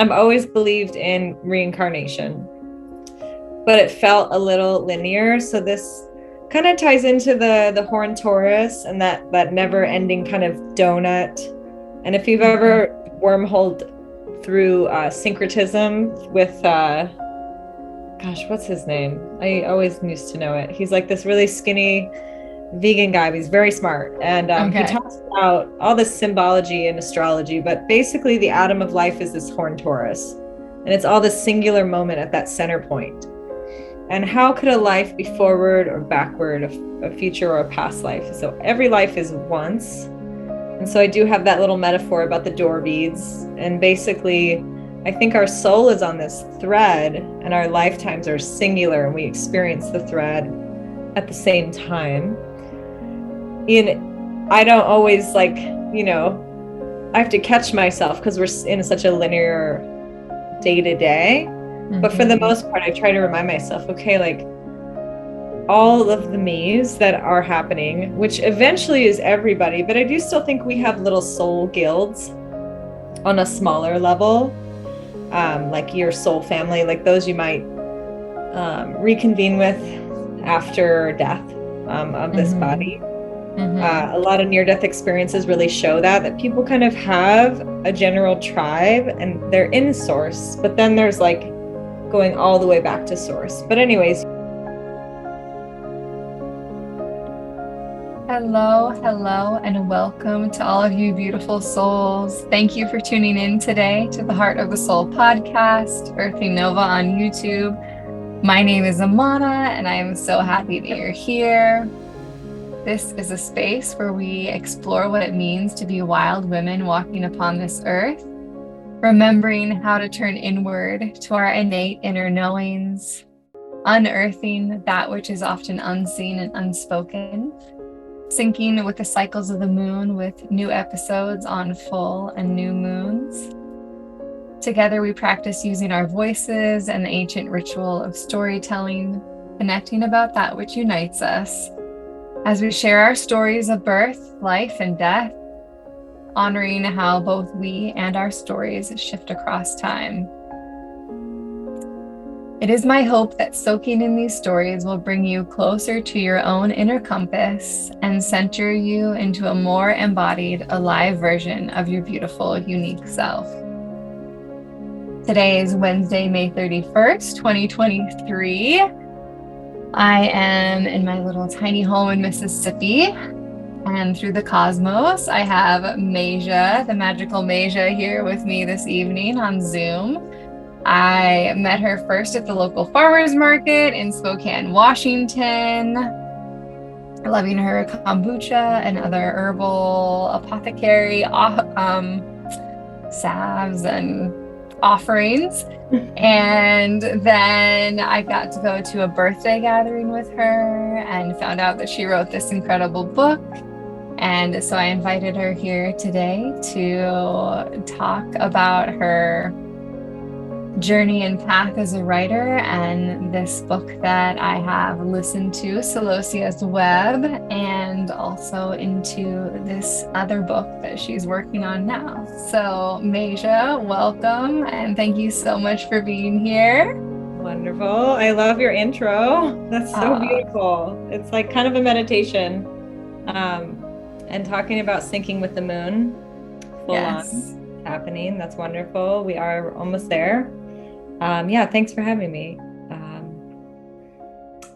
I've always believed in reincarnation, but it felt a little linear. So this kind of ties into the horned Taurus and that never ending kind of donut. And if you've ever wormholed through syncretism with gosh, what's his name? I always used to know it. He's like this really skinny vegan guy, but he's very smart. And he talks about all this symbology and astrology, but basically the atom of life is this horned Taurus. And it's all this singular moment at that center point. And how could a life be forward or backward, a future or a past life? So every life is once. And so I do have that little metaphor about the door beads. And basically, I think our soul is on this thread and our lifetimes are singular and we experience the thread at the same time. I don't always I have to catch myself because we're in such a linear day to day. But for the most part, I try to remind myself, okay, like all of the me's that are happening, which eventually is everybody, but I do still think we have little soul guilds on a smaller level, like your soul family, like those you might reconvene with after death of this body. A lot of near-death experiences really show that people kind of have a general tribe and they're in source, but then there's like going all the way back to source. But anyways. Hello, and welcome to all of you beautiful souls. Thank you for tuning in today to the Heart of the Soul podcast, Earthing Nova on YouTube. My name is Amana, and I am so happy that you're here. This is a space where we explore what it means to be wild women walking upon this earth, remembering how to turn inward to our innate inner knowings, unearthing that which is often unseen and unspoken, syncing with the cycles of the moon with new episodes on full and new moons. Together we practice using our voices and the ancient ritual of storytelling, connecting about that which unites us as we share our stories of birth, life, and death, honoring how both we and our stories shift across time. It is my hope that soaking in these stories will bring you closer to your own inner compass and center you into a more embodied, alive version of your beautiful, unique self. Today is Wednesday, May 31st, 2023. I am in my little tiny home in Mississippi. And through the cosmos, I have Maja, the magical Maja, here with me this evening on Zoom. I met her first at the local farmers market in Spokane, Washington, loving her kombucha and other herbal apothecary salves and offerings. And then I got to go to a birthday gathering with her and found out that she wrote this incredible book. And so I invited her here today to talk about her journey and path as a writer and this book that I have listened to, Celosia's Web, and also into this other book that she's working on now. So Maja, welcome, and thank you so much for being here. Wonderful. I love your intro. That's so beautiful. It's like kind of a meditation. And talking about syncing with the moon, full on happening. That's wonderful. We are almost there. Thanks for having me.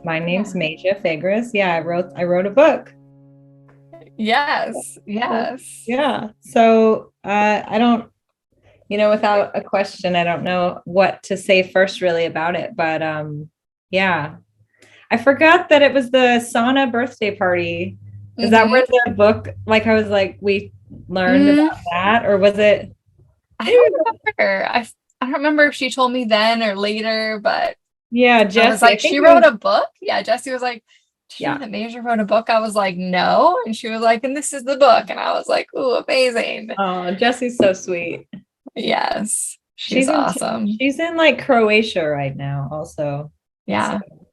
My name's Maja Fagras. Yeah, I wrote a book. Yes. Yeah. So I don't, without a question, I don't know what to say first really about it. But I forgot that it was the sauna birthday party. Is that where the book, like I was like, we learned about that, or was it? I don't remember. I don't remember if she told me then or later, but yeah, Jessie, I was like, she wrote a book. Yeah, Jessie was like, did you know that Maja wrote a book? I was like, no. And she was like, and this is the book. And I was like, ooh, amazing. Oh, Jessie's so sweet. Yes, she's awesome. She's in like Croatia right now also. Yeah. So,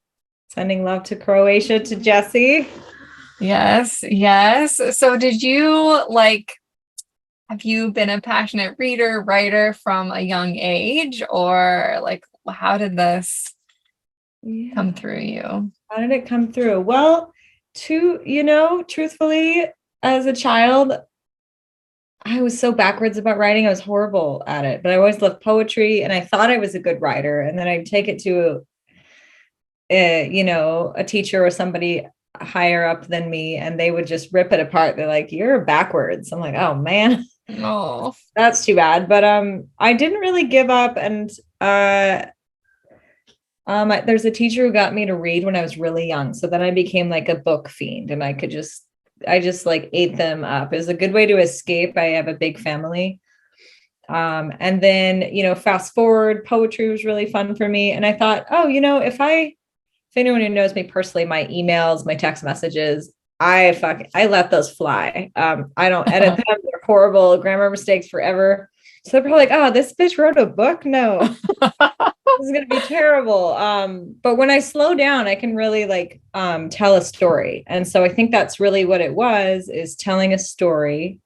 sending love to Croatia, to Jessie. Yes. So did you have you been a passionate reader, writer from a young age, or like how did this come through you? How did it come through? Well, truthfully, as a child, I was so backwards about writing. I was horrible at it, but I always loved poetry and I thought I was a good writer. And then I'd take it to a teacher or somebody higher up than me, and they would just rip it apart. They're like, "You're backwards." I'm like, "Oh man, Oh, that's too bad." But I didn't really give up, and there's a teacher who got me to read when I was really young. So then I became like a book fiend, and I just like ate them up. It was a good way to escape. I have a big family. And then, fast forward, poetry was really fun for me. And I thought, oh, if anyone who knows me personally, my emails, my text messages, I let those fly. I don't edit them. They're horrible grammar mistakes forever. So they're probably like, oh, this bitch wrote a book. No, this is going to be terrible. But when I slow down, I can really tell a story. And so I think that's really what it was, is telling a story.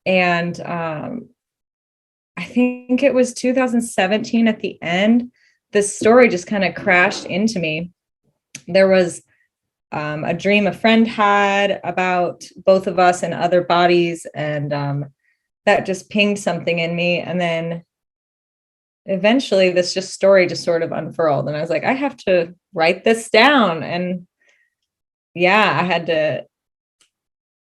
And I think it was 2017 at the end, this story just kind of crashed into me. There was a dream a friend had about both of us and other bodies. And that just pinged something in me. And then eventually this story just sort of unfurled. And I was like, I have to write this down. And yeah,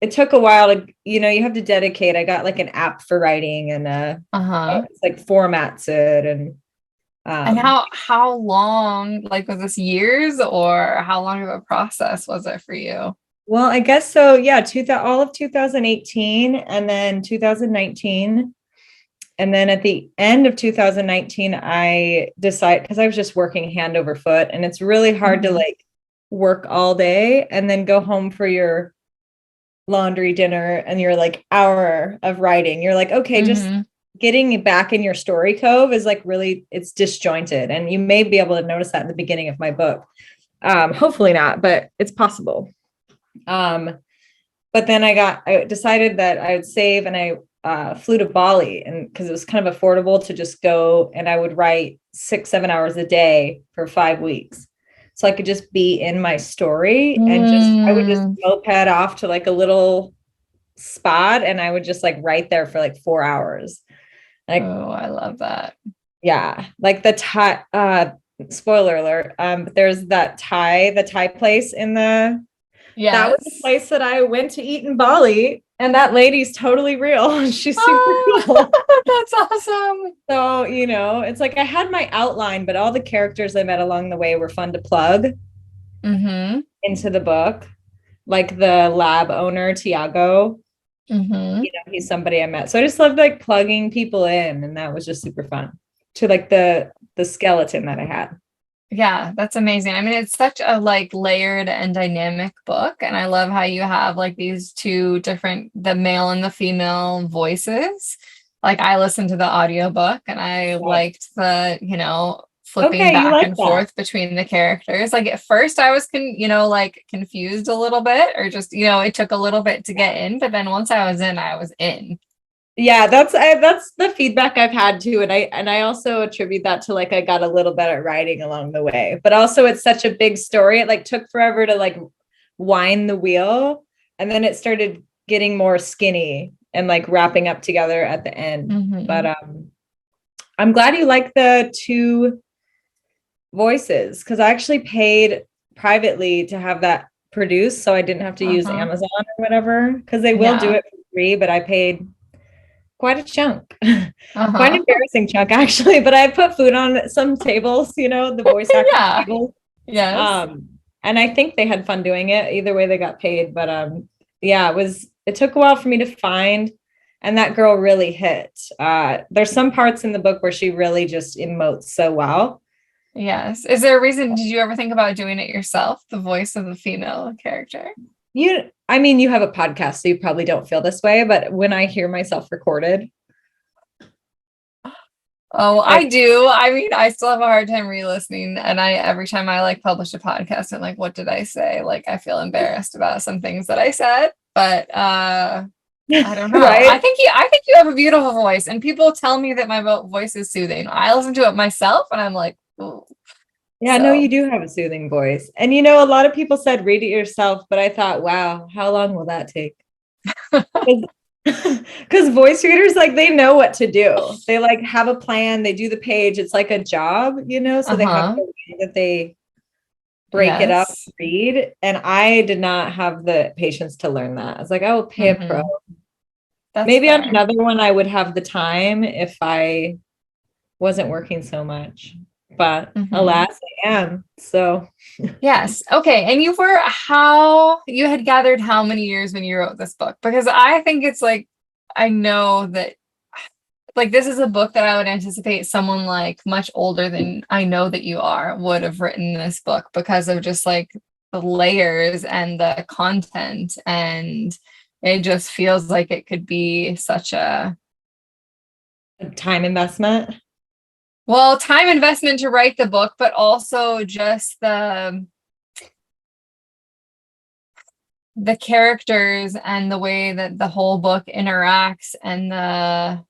it took a while to, you have to dedicate. I got like an app for writing, and it's like formats it. And how long, like, was this years, or how long of a process was it for you? Well, I guess so. Yeah. All of 2018 and then 2019. And then at the end of 2019, I decided, because I was just working hand over foot, and it's really hard to work all day and then go home for your laundry, dinner, and your hour of writing. You're like, okay, just getting back in your story cove is really, it's disjointed. And you may be able to notice that in the beginning of my book. Hopefully not, but it's possible. But then I decided that I would save, and I flew to Bali, and because it was kind of affordable to just go, and I would write 6-7 hours a day for 5 weeks. So I could just be in my story, and I would just moped off to a little spot, and I would just write there for 4 hours. Oh, I love that. Yeah. The Thai, spoiler alert. There's the Thai place that was the place that I went to eat in Bali. And that lady's totally real. She's super cool. That's awesome. So, it's I had my outline, but all the characters I met along the way were fun to plug into the book. Like the lab owner, Tiago. He's somebody I met. So I just loved plugging people in. And that was just super fun to the skeleton that I had. Yeah, that's amazing. I mean, it's such a layered and dynamic book. And I love how you have these two different, the male and the female voices. I listened to the audiobook, and I liked the, flipping back and forth between the characters. At first I was confused a little bit, or just, it took a little bit to get in, but then once I was in, I was in. Yeah, that's the feedback I've had too. And I also attribute that to I got a little better at writing along the way, but also it's such a big story. It took forever to wind the wheel. And then it started getting more skinny and wrapping up together at the end. But I'm glad you like the two voices, because I actually paid privately to have that produced. So I didn't have to use Amazon or whatever, because they will do it for free, but I paid quite a chunk, quite an embarrassing chunk actually, but I put food on some tables, the voice acting tables. Yes. And I think they had fun doing it. Either way, they got paid. But it took a while for me to find, and that girl really hit. There's some parts in the book where she really just emotes so well. Yes. Is there a reason? Did you ever think about doing it yourself, the voice of the female character? You have a podcast, so you probably don't feel this way, but when I hear myself recorded. Oh, I do. I mean, I still have a hard time re-listening, and every time I publish a podcast, I'm what did I say? I feel embarrassed about some things that I said, but I don't know. Right? I think you have a beautiful voice, and people tell me that my voice is soothing. I listen to it myself and I'm like, ooh. Yeah, no, So you do have a soothing voice. And you know, a lot of people said read it yourself, but I thought, wow, how long will that take? Because voice readers, like, they know what to do. They like have a plan, they do the page. It's like a job, you know, so they have uh-huh. the way that they break it up, Yes. read. And I did not have the patience to learn that. I was like, I will pay a pro. Mm-hmm. That's Maybe on fair. another one, I would have the time if I wasn't working so much. But Mm-hmm. alas, I am. So Yes. Okay. And how you had gathered how many years when you wrote this book? Because I think it's like, I know that like this is a book that I would anticipate someone like much older than I know that you are would have written this book because of just like the layers and the content. And it just feels like it could be such a time investment. well, time investment to write the book, but also just the characters and the way that the whole book interacts and the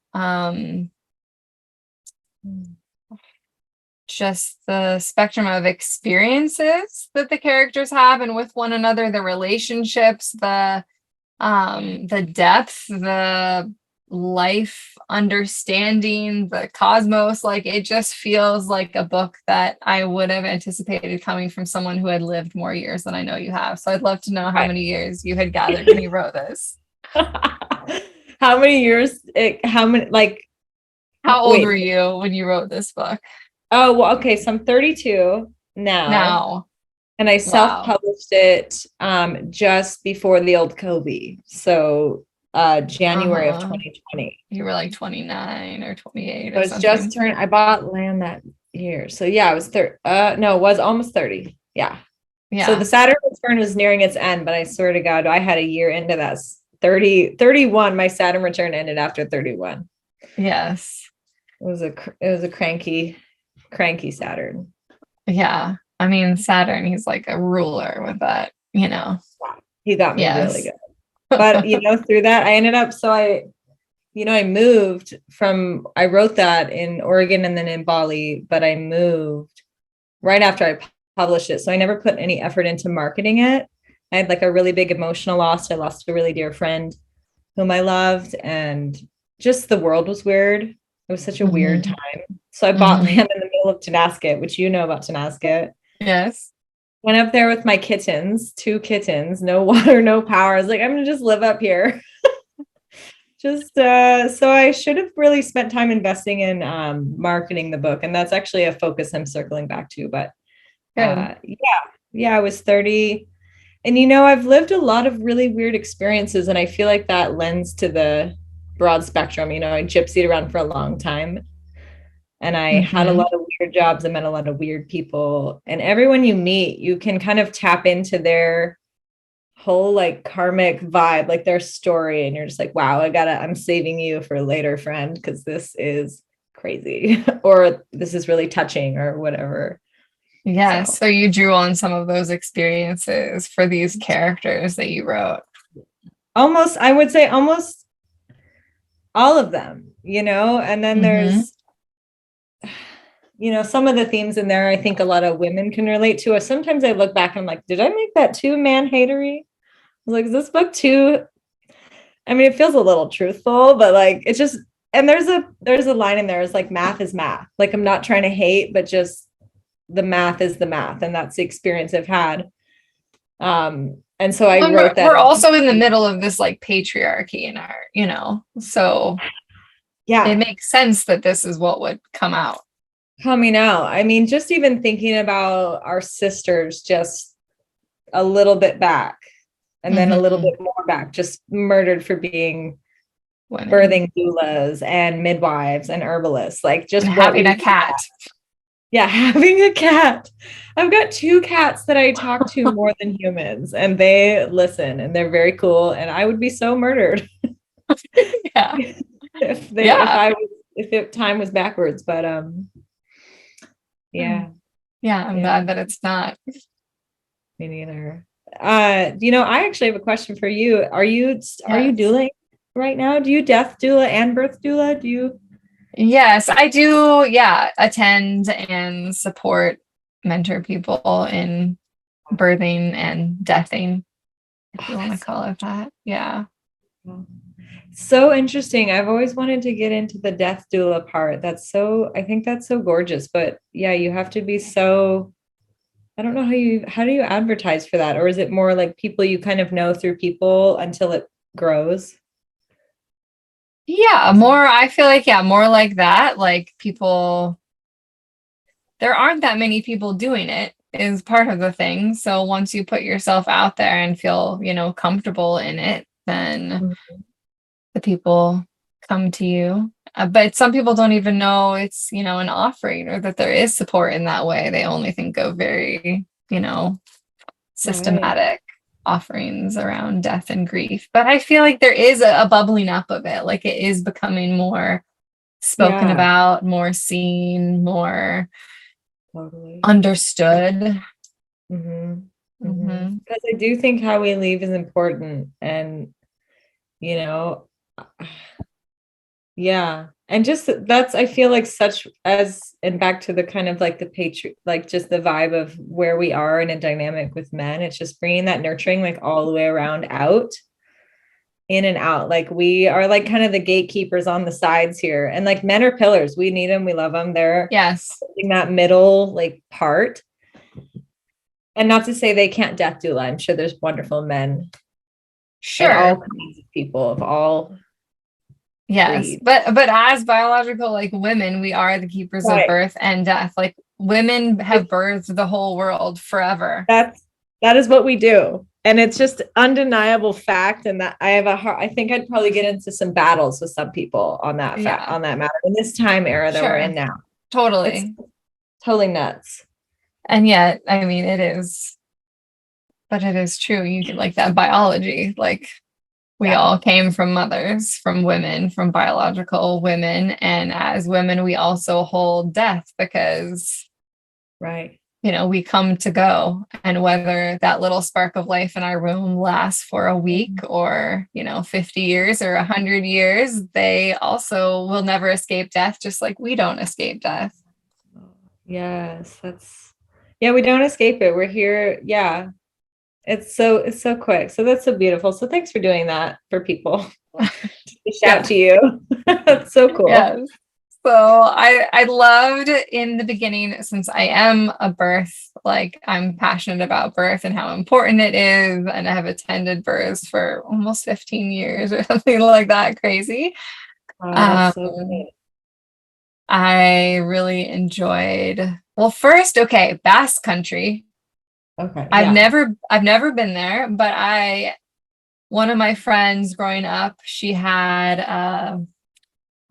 just the spectrum of experiences that the characters have and with one another, the relationships, the depth, the life understanding, the cosmos. Like it just feels like a book that I would have anticipated coming from someone who had lived more years than I know you have. So I'd love to know how Right. many years you had gathered when you wrote this. How many years? How many? Like, How old were wait. you when you wrote this book? Oh, well, okay. So I'm 32 now, Now, and I wow. self-published it just before the old COVID. So January of Uh-huh. 2020. You were like 29 or 28 So or it's just something. turned. I bought land that year. So yeah, I was 30. No, it was almost 30. Yeah. So the Yeah. Saturn return was nearing its end, but I swear to God, I had a year into that 31. My Saturn return ended after 31. Yes. It was a cranky Saturn. Yeah. I mean, Saturn, he's like a ruler with that. He got me really Yes. good. But through that, I ended up I moved I wrote that in Oregon and then in Bali, but I moved right after I published it. So I never put any effort into marketing it. I had like a really big emotional loss. I lost a really dear friend whom I loved, and just the world was weird. It was such a weird Mm-hmm. time. So I bought Mm-hmm. land in the middle of Tenasket, which you know about Tenasket. Yes. Went up there with my kittens, 2 kittens, no water, no power. I was like, I'm gonna just live up here. Just so I should have really spent time investing in marketing the book, and that's actually a focus I'm circling back to. But Good. yeah, I was 30, and I've lived a lot of really weird experiences, and I feel like that lends to the broad spectrum. I gypsied around for a long time, and I had a Mm-hmm. lot of weird jobs. I met a lot of weird people, and everyone you meet, you can kind of tap into their whole like karmic vibe, like their story, and you're just like, wow, I'm saving you for later, friend, because this is crazy or this is really touching or whatever. Yes. So So you drew on some of those experiences for these characters that you wrote. I would say almost all of them, and then Mm-hmm. there's some of the themes in there I think a lot of women can relate to. Sometimes I look back and I'm like, did I make that too man-hatery? I was like, is this book too, I mean, it feels a little truthful, but like it's just, and there's a line in there, it's like math is math. Like I'm not trying to hate, but just the math is the math, and that's the experience I've had. And so I Well, wrote that. we're also in the middle of this like patriarchy in so it Yeah, makes sense that this is what would come out. coming out. I mean, just even thinking about our sisters just a little bit back and then a little Mm-hmm. bit more back, just murdered for being Women birthing doulas and midwives and herbalists, like and just what having we a cat. Yeah, having a cat. I've got 2 cats that I talk to more than humans, and they listen, and they're very cool. And I would be so murdered Yeah. if Yeah. I was if time was backwards. But Hmm. yeah, Yeah. I'm yeah, glad that it's not. me neither. I actually have a question for you. Are you Yes. dueling? right now? Do you death doula and birth doula? Do you? Yes, I do. Yeah, attend and support, mentor people in birthing and deathing, if you want to call it that. Yeah. So interesting. I've always wanted to get into the death doula part. I think that's so gorgeous. But yeah, you have to be so, I don't know how do you advertise for that? Or is it more like people you kind of know through people until it grows? Yeah, more, I feel like, yeah, more like that. Like people, there aren't that many people doing it is part of the thing. So once you put yourself out there and feel, comfortable in it, then Mhm. the people come to you. But some people don't even know it's, an offering or that there is support in that way. They only think of very, Right. systematic offerings around death and grief. But I feel like there is a bubbling up of it. Like it is becoming more spoken Yeah, about, more seen, more totally. understood. Mm-hmm. Mm-hmm. Hmm. Because I do think how we leave is important. And, you know, yeah. And just that's, I feel like such as, and back to the kind of like the like just the vibe of where we are in a dynamic with men, it's just bringing that nurturing like all the way around out, in and out. Like we are like kind of the gatekeepers on the sides here. And like men are pillars. We need them. We love them. They're Yes, in that middle like part. And not to say they can't death doula. I'm sure there's wonderful men and all sure. kinds of people of all Yes. breeds. But as biological like women, we are the keepers of Right. birth and death. Like women have It's, birthed the whole world forever. that is what we do. And it's just undeniable fact. And that I have I think I'd probably get into some battles with some people on that fact, Yeah, on that matter in this time era that we're in sure. now. It's Totally. totally nuts. And yet, I mean, it is, but it is true. You can like that biology, like we Yeah. all came from mothers, from women, from biological women. And as women, we also hold death because, Right. we come to go. And whether that little spark of life in our womb lasts for a week or, 50 years or 100 years, they also will never escape death, just like we don't escape death. Yes, yeah, we don't escape it. We're here. Yeah. It's so quick. So that's so beautiful. So thanks for doing that for people. Shout Yeah. to you. That's so cool. Yes. So I loved in the beginning, since I am a birth, like I'm passionate about birth and how important it is. And I have attended births for almost 15 years or something like that. Crazy. Oh, that's so Um, great. I really enjoyed, well, first, okay, Basque Country. Okay. I've Yeah. never I've never been there, but one of my friends growing up, she had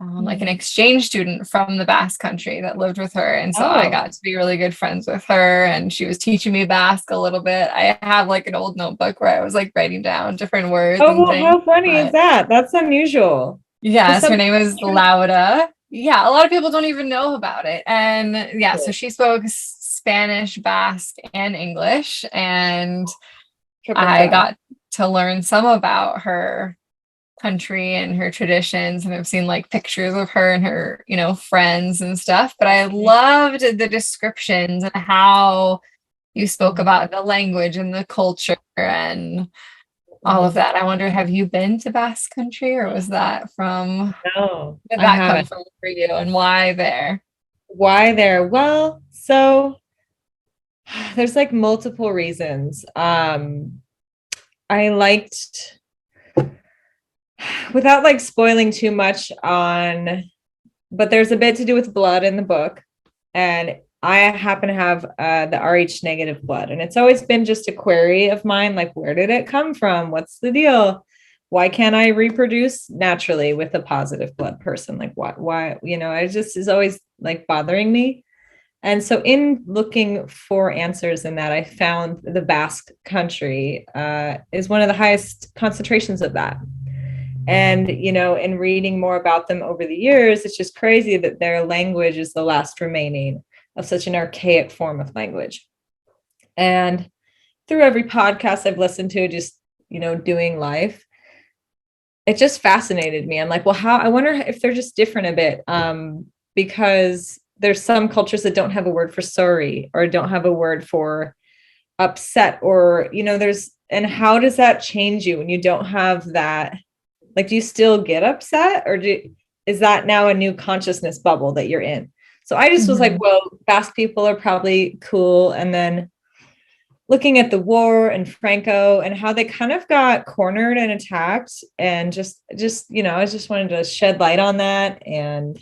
like an exchange student from the Basque Country that lived with her. And so I Oh. got to be really good friends with her and she was teaching me Basque a little bit. I have like an old notebook where I was like writing down different words Oh, and well, things. how funny is But that? That's unusual. For yes, her some name is Lauda. Yeah, a lot of people don't even know about it. And yeah, so she spoke Spanish, Basque, and English. And triple I threat. got to learn some about her country and her traditions, and I've seen like pictures of her and her friends and stuff, but I loved the descriptions and how you spoke about the language and the culture and all of Mhm. that. I wonder, have you been to Basque Country, or was that from, No, where did I that come haven't. from for you and why there? Why there? Well, so there's like multiple reasons. I liked, without like spoiling too much on, but there's a bit to do with blood in the book. And I happen to have the Rh negative blood. And it's always been just a query of mine, like, where did it come from? What's the deal? Why can't I reproduce naturally with a positive blood person? Like, why, it just is always like bothering me. And so, in looking for answers in that, I found the Basque country is one of the highest concentrations of that. And, in reading more about them over the years, it's just crazy that their language is the last remaining of such an archaic form of language. And through every podcast I've listened to, just, doing life, it just fascinated me. I'm like, well, I wonder if they're just different a bit. Because there's some cultures that don't have a word for sorry or don't have a word for upset, or, and how does that change you when you don't have that? Like, do you still get upset, or is that now a new consciousness bubble that you're in? So I just was like, well, Basque people are probably cool. And then looking at the war and Franco and how they kind of got cornered and attacked, and just, I just wanted to shed light on that and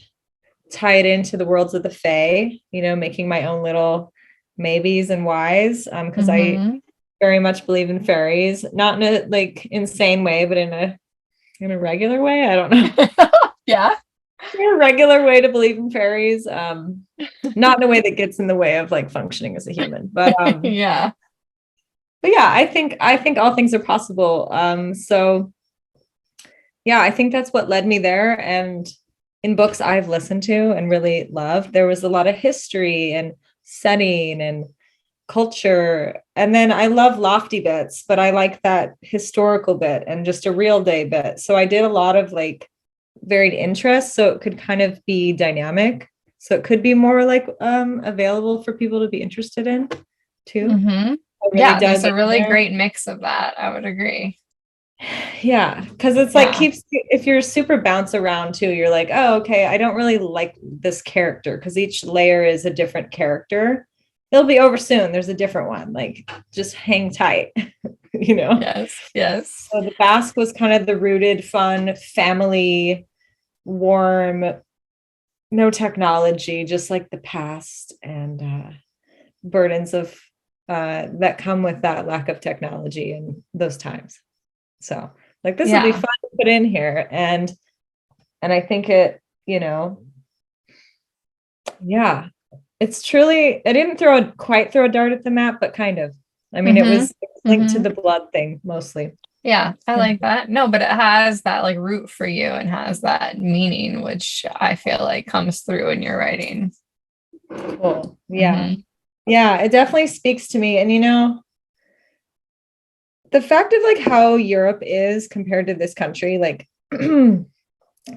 tie it into the worlds of the Fae, making my own little maybes and whys. Because I very much believe in fairies, not in a like insane way, but in a regular way. I don't know. Yeah. A regular way to believe in fairies. Not in a way that gets in the way of like functioning as a human. But yeah. But yeah, I think all things are possible. So yeah, I think that's what led me there. And in books I've listened to and really loved, there was a lot of history and setting and culture. And then I love lofty bits, but I like that historical bit and just a real day bit. So I did a lot of like varied interests, so it could kind of be dynamic. So it could be more like available for people to be interested in too. Really there's a really great mix of that. I would agree. Yeah, because it's like if you're super bounce around too, you're like, oh, okay, I don't really like this character because each layer is a different character. It'll be over soon. There's a different one. Like, just hang tight, Yes. So the Basque was kind of the rooted, fun, family, warm, no technology, just like the past and burdens of that come with that lack of technology in those times. So like, this will be fun to put in here. And I think it, it's truly, I didn't quite throw a dart at the map, but kind of. I mean, it was linked to the blood thing mostly. Yeah, I like that. No, but it has that like root for you and has that meaning, which I feel like comes through in your writing. Cool. Yeah. Yeah, it definitely speaks to me. And, the fact of like how Europe is compared to this country, like,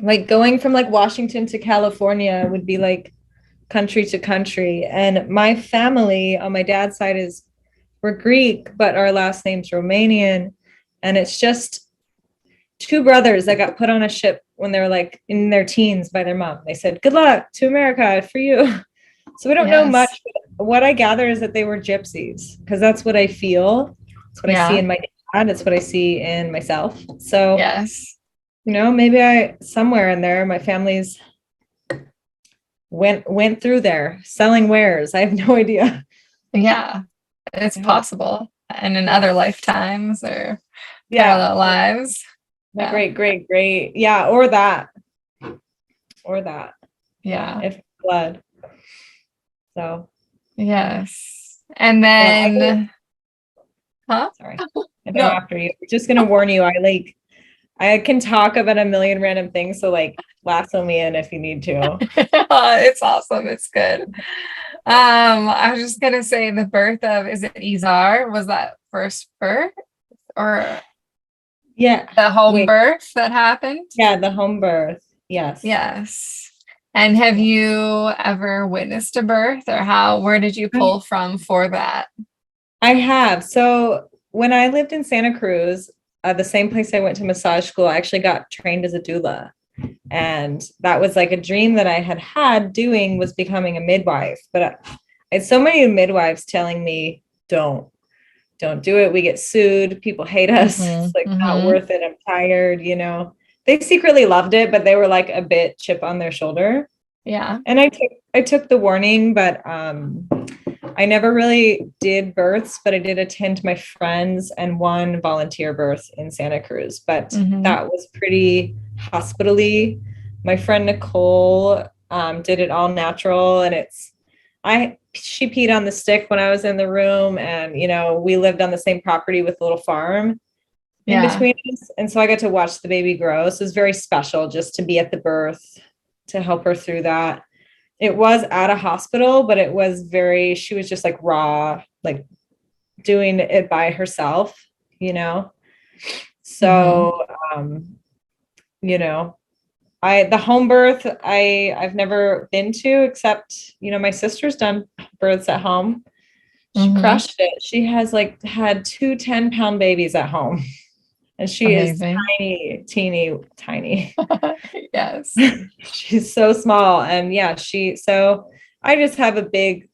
like going from like Washington to California would be like country to country. And my family on my dad's side we're Greek, but our last name's Romanian. And it's just two brothers that got put on a ship when they were like in their teens by their mom. They said, good luck to America for you. So we don't know much. But what I gather is that they were gypsies, because that's what I feel. It's what I see in my dad. It's what I see in myself. So, maybe somewhere in there, my family's went through there selling wares. I have no idea. Yeah, it's possible. And in other lifetimes or parallel lives. Great. Yeah. Or that. Yeah. If blood. So. Yes. And then, Sorry. No. After you. Just going to warn you. I can talk about a million random things. So like, lasso me in if you need to. It's awesome. It's good. I was just going to say the birth of, is it Izar? Was that first birth or? Yeah. The home birth that happened? Yeah. The home birth. Yes. Yes. And have you ever witnessed a birth, or where did you pull from for that? I have. So when I lived in Santa Cruz, the same place I went to massage school, I actually got trained as a doula. And that was like a dream that I had doing, was becoming a midwife. But I had so many midwives telling me, don't do it. We get sued. People hate us. It's like not worth it. I'm tired. They secretly loved it, but they were like a bit chip on their shoulder. Yeah. And I took the warning, but I never really did births, but I did attend my friends and one volunteer birth in Santa Cruz. But that was pretty hospital-y. My friend Nicole did it all natural, and she peed on the stick when I was in the room, and we lived on the same property with a little farm in between us, and so I got to watch the baby grow. So it was very special just to be at the birth to help her through that. It was at a hospital, but she was just like raw, like doing it by herself, So you know, the home birth, I've never been to, except, you know, my sister's done births at home. She crushed it. She has like had 2 10-pound babies at home. And she Amazing. is tiny, teeny, tiny. Yes. She's so small. And yeah, so I just have a big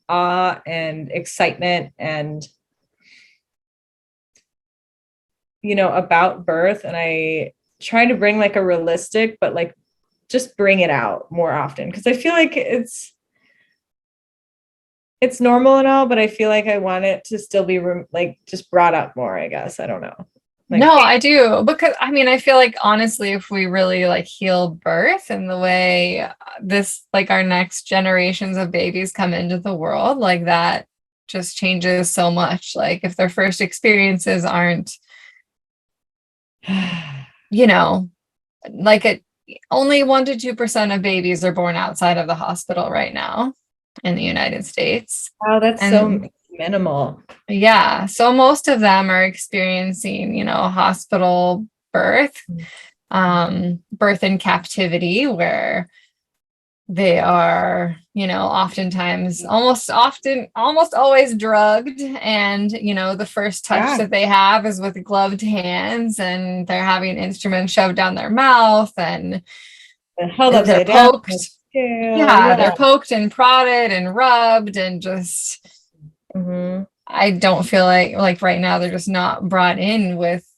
awe and excitement and, you know, about birth. And I try to bring like a realistic, but like just bring it out more often. Cause I feel like it's normal and all, but I feel like I want it to still be like just brought up more, I guess. I don't know. Like, No, I do. Because I mean, I feel like honestly, if we really like heal birth and the way this, like our next generations of babies come into the world, like that just changes so much. Like if their first experiences aren't, you know, like only 1 to 2% of babies are born outside of the hospital right now in the United States. wow, that's so minimal. Yeah. So most of them are experiencing, you know, hospital birth, birth in captivity, where they are, you know, oftentimes almost always drugged. And, you know, the first touch that they have is with gloved hands, and they're having instruments shoved down their mouth, and they're poked. They're poked and prodded and rubbed, and just I don't feel like right now they're just not brought in with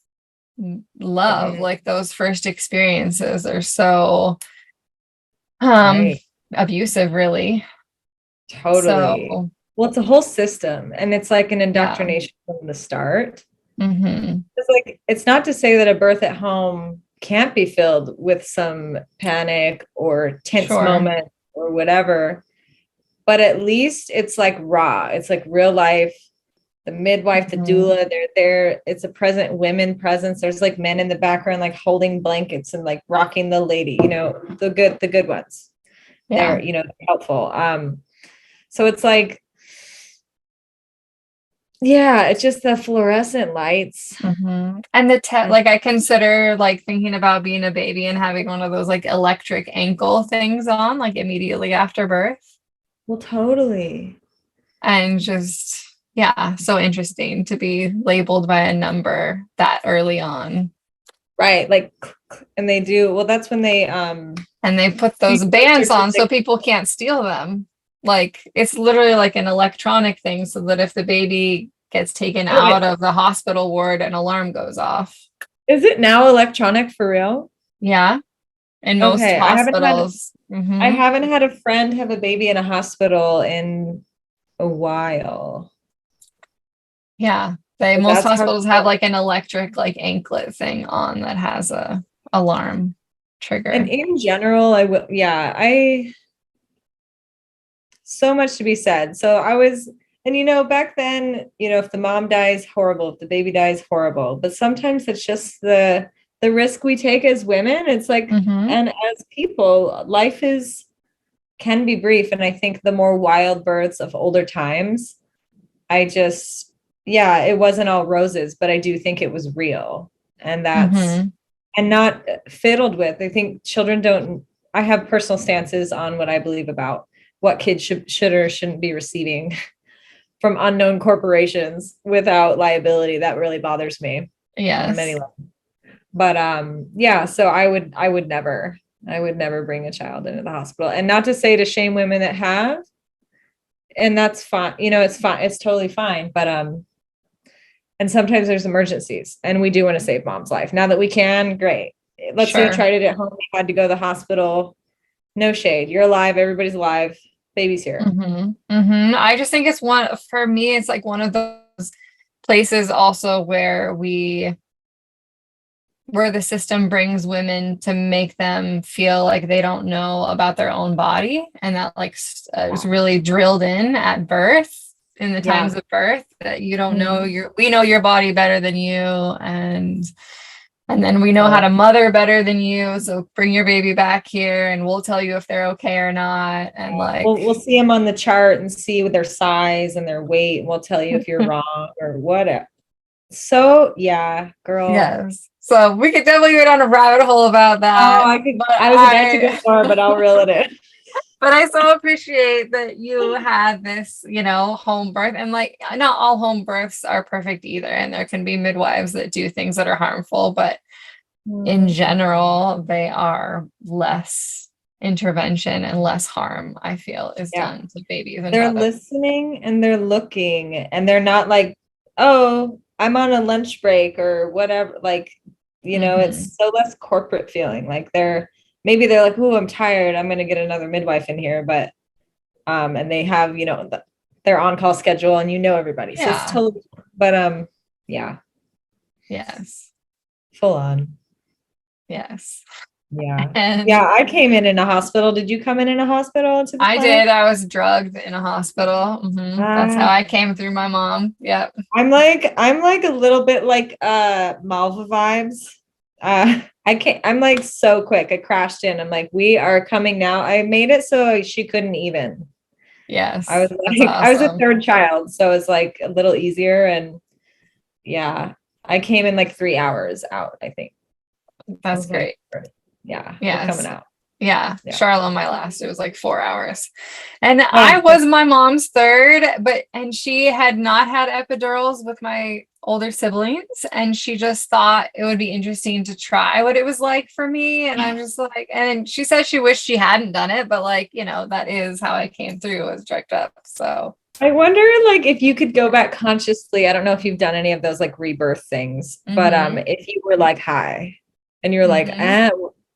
love. Like those first experiences are so abusive, really. Totally. So, well, it's a whole system, and it's like an indoctrination from the start. It's like, it's not to say that a birth at home can't be filled with some panic or tense moment or whatever, but at least it's like raw. It's like real life. The midwife, the doula, they're there. It's a present women presence. There's like men in the background, like holding blankets and like rocking the lady, you know, the good ones. They're, you know, helpful. So it's like, yeah, it's just the fluorescent lights. And the like I consider like thinking about being a baby and having one of those like electric ankle things on like immediately after birth. Well, totally. And just, yeah, so interesting to be labeled by a number that early on. Right. Like, and they do, well, that's when they, and they put those bands on so people can't steal them. Like it's literally like an electronic thing, so that if the baby gets taken out of the hospital ward, an alarm goes off. Is it now electronic for real? Yeah. In most hospitals. I haven't had a friend have a baby in a hospital in a while. Yeah. Most hospitals have like an electric like anklet thing on that has a alarm trigger. And in general, so much to be said. So and you know, back then, you know, if the mom dies, horrible. If the baby dies, horrible. But sometimes it's just the risk we take as women. It's like, and as people, life can be brief. And I think the more wild births of older times, it wasn't all roses, but I do think it was real. And that's, and not fiddled with. I think I have personal stances on what I believe about what kids should or shouldn't be receiving from unknown corporations without liability. That really bothers me. Yes. On many levels. But so I would never bring a child into the hospital. And not to say to shame women that have, and that's fine, you know, it's fine, it's totally fine. But and sometimes there's emergencies, and we do want to save mom's life. Now that we can, great. Let's say I tried it at home, we had to go to the hospital. No shade. You're alive, everybody's alive. Baby's here. I just think for me, it's like one of those places also where the system brings women to make them feel like they don't know about their own body. And that like is really drilled in at birth, in the times of birth, that you don't know we know your body better than you. And then we know how to mother better than you. So bring your baby back here and we'll tell you if they're okay or not. And like, we'll see them on the chart and see with their size and their weight. And we'll tell you if you're wrong or whatever. So yeah, girl. Yes. So we could definitely go down a rabbit hole about Oh, that. But I was about to go more, but I'll reel it in. but I so appreciate that you had this, home birth. And like, not all home births are perfect either. And there can be midwives that do things that are harmful, but in general, they are less intervention and less harm, I feel, is Yeah. done to babies and They're mothers. listening and they're looking and they're not like, oh, I'm on a lunch break or whatever. Like, it's so less corporate feeling. Like maybe they're like, oh, I'm tired. I'm gonna get another midwife in here. But and they have, their on-call schedule and everybody. So it's Yeah. totally, but yeah, Yes. full on. Yes. Yeah. And Yeah, I came in a hospital. Did you come in a hospital to the I clinic? did. I was drugged in a hospital. That's how I came through my mom. Yep. I'm like a little bit like Malva vibes. I'm like so quick. I crashed in. I'm like, we are coming now. I made it so she couldn't even. Yes. I was That's like, I was a awesome. third child, so it's like a little easier. And yeah, I came in like 3 hours out, I think. That's great. Like, yeah, we're Yes. coming out. Yeah. Yeah. Charlotte, my last, it was like 4 hours. And Oh, I was my mom's third, and she had not had epidurals with my older siblings. And she just thought it would be interesting to try what it was like for me. And I'm just like, and she said she wished she hadn't done it, but like, that is how I came through, was drugged up. So I wonder like if you could go back consciously. I don't know if you've done any of those like rebirth things, but if you were like high and you're like,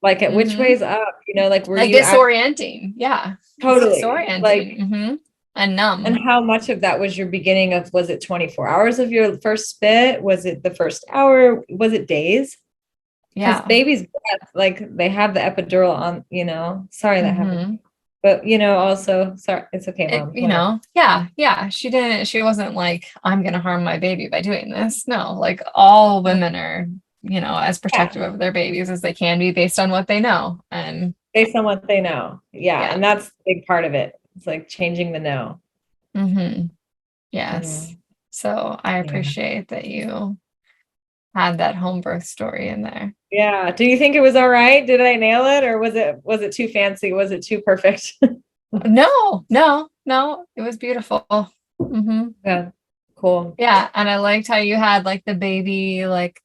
like at which way's up, like were like you disorienting? Yeah. totally Disorienting. like And numb. and how much of that was your beginning of, was it 24 hours of your first spit? Was it the first hour? Was it days? Because Yeah. baby's breath, like they have the epidural on, sorry that happened. But also, sorry, it's okay, mom. Yeah. She wasn't like, I'm gonna harm my baby by doing this. No, like all women are, as protective of their babies as they can be based on what they know. And based on what they know. Yeah. And that's a big part of it. It's like changing the know. Yes. So I appreciate that you had that home birth story in there. Yeah. Do you think it was all right? Did I nail it, or was it too fancy? Was it too perfect? No. It was beautiful. Yeah. Cool. Yeah. And I liked how you had like the baby like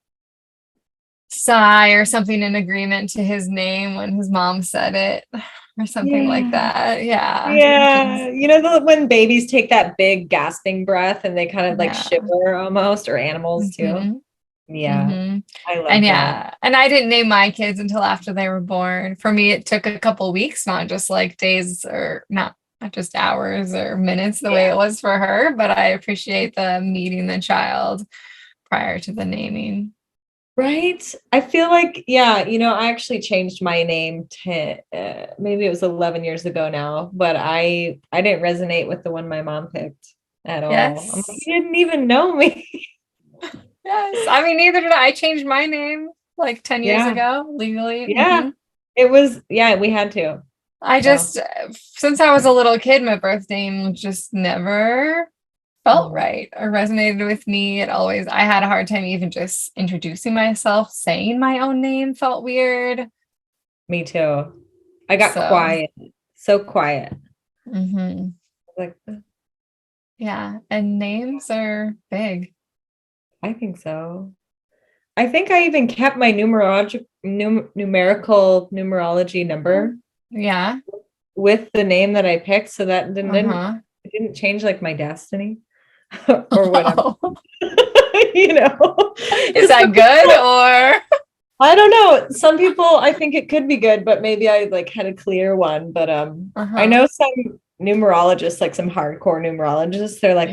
sigh or something in agreement to his name when his mom said it or something like that. Yeah. Yeah. When babies take that big gasping breath and they kind of like shiver almost, or animals too. Yeah. I love that. And I didn't name my kids until after they were born. For me, it took a couple weeks, not just like days, or not just hours or minutes the way it was for her, but I appreciate the meeting the child prior to the naming. Right. I feel like, I actually changed my name maybe it was 11 years ago now, but I didn't resonate with the one my mom picked at all. I'm like, you didn't even know me. Yes. I mean, neither did I. I changed my name like 10 years ago legally. Yeah. It was, we had to. I just, since I was a little kid, my birth name just never felt right or resonated with me. I had a hard time even just introducing myself. Saying my own name felt weird. Me too. I got quiet. So quiet. Like, yeah. And names are big. I think so. I think I even kept my numerical numerology number. Yeah. With the name that I picked, so that it didn't change like my destiny or whatever. Is that good or? I don't know. Some people, I think it could be good, but maybe I like had a clear one. But I know some numerologists, like some hardcore numerologists, they're like,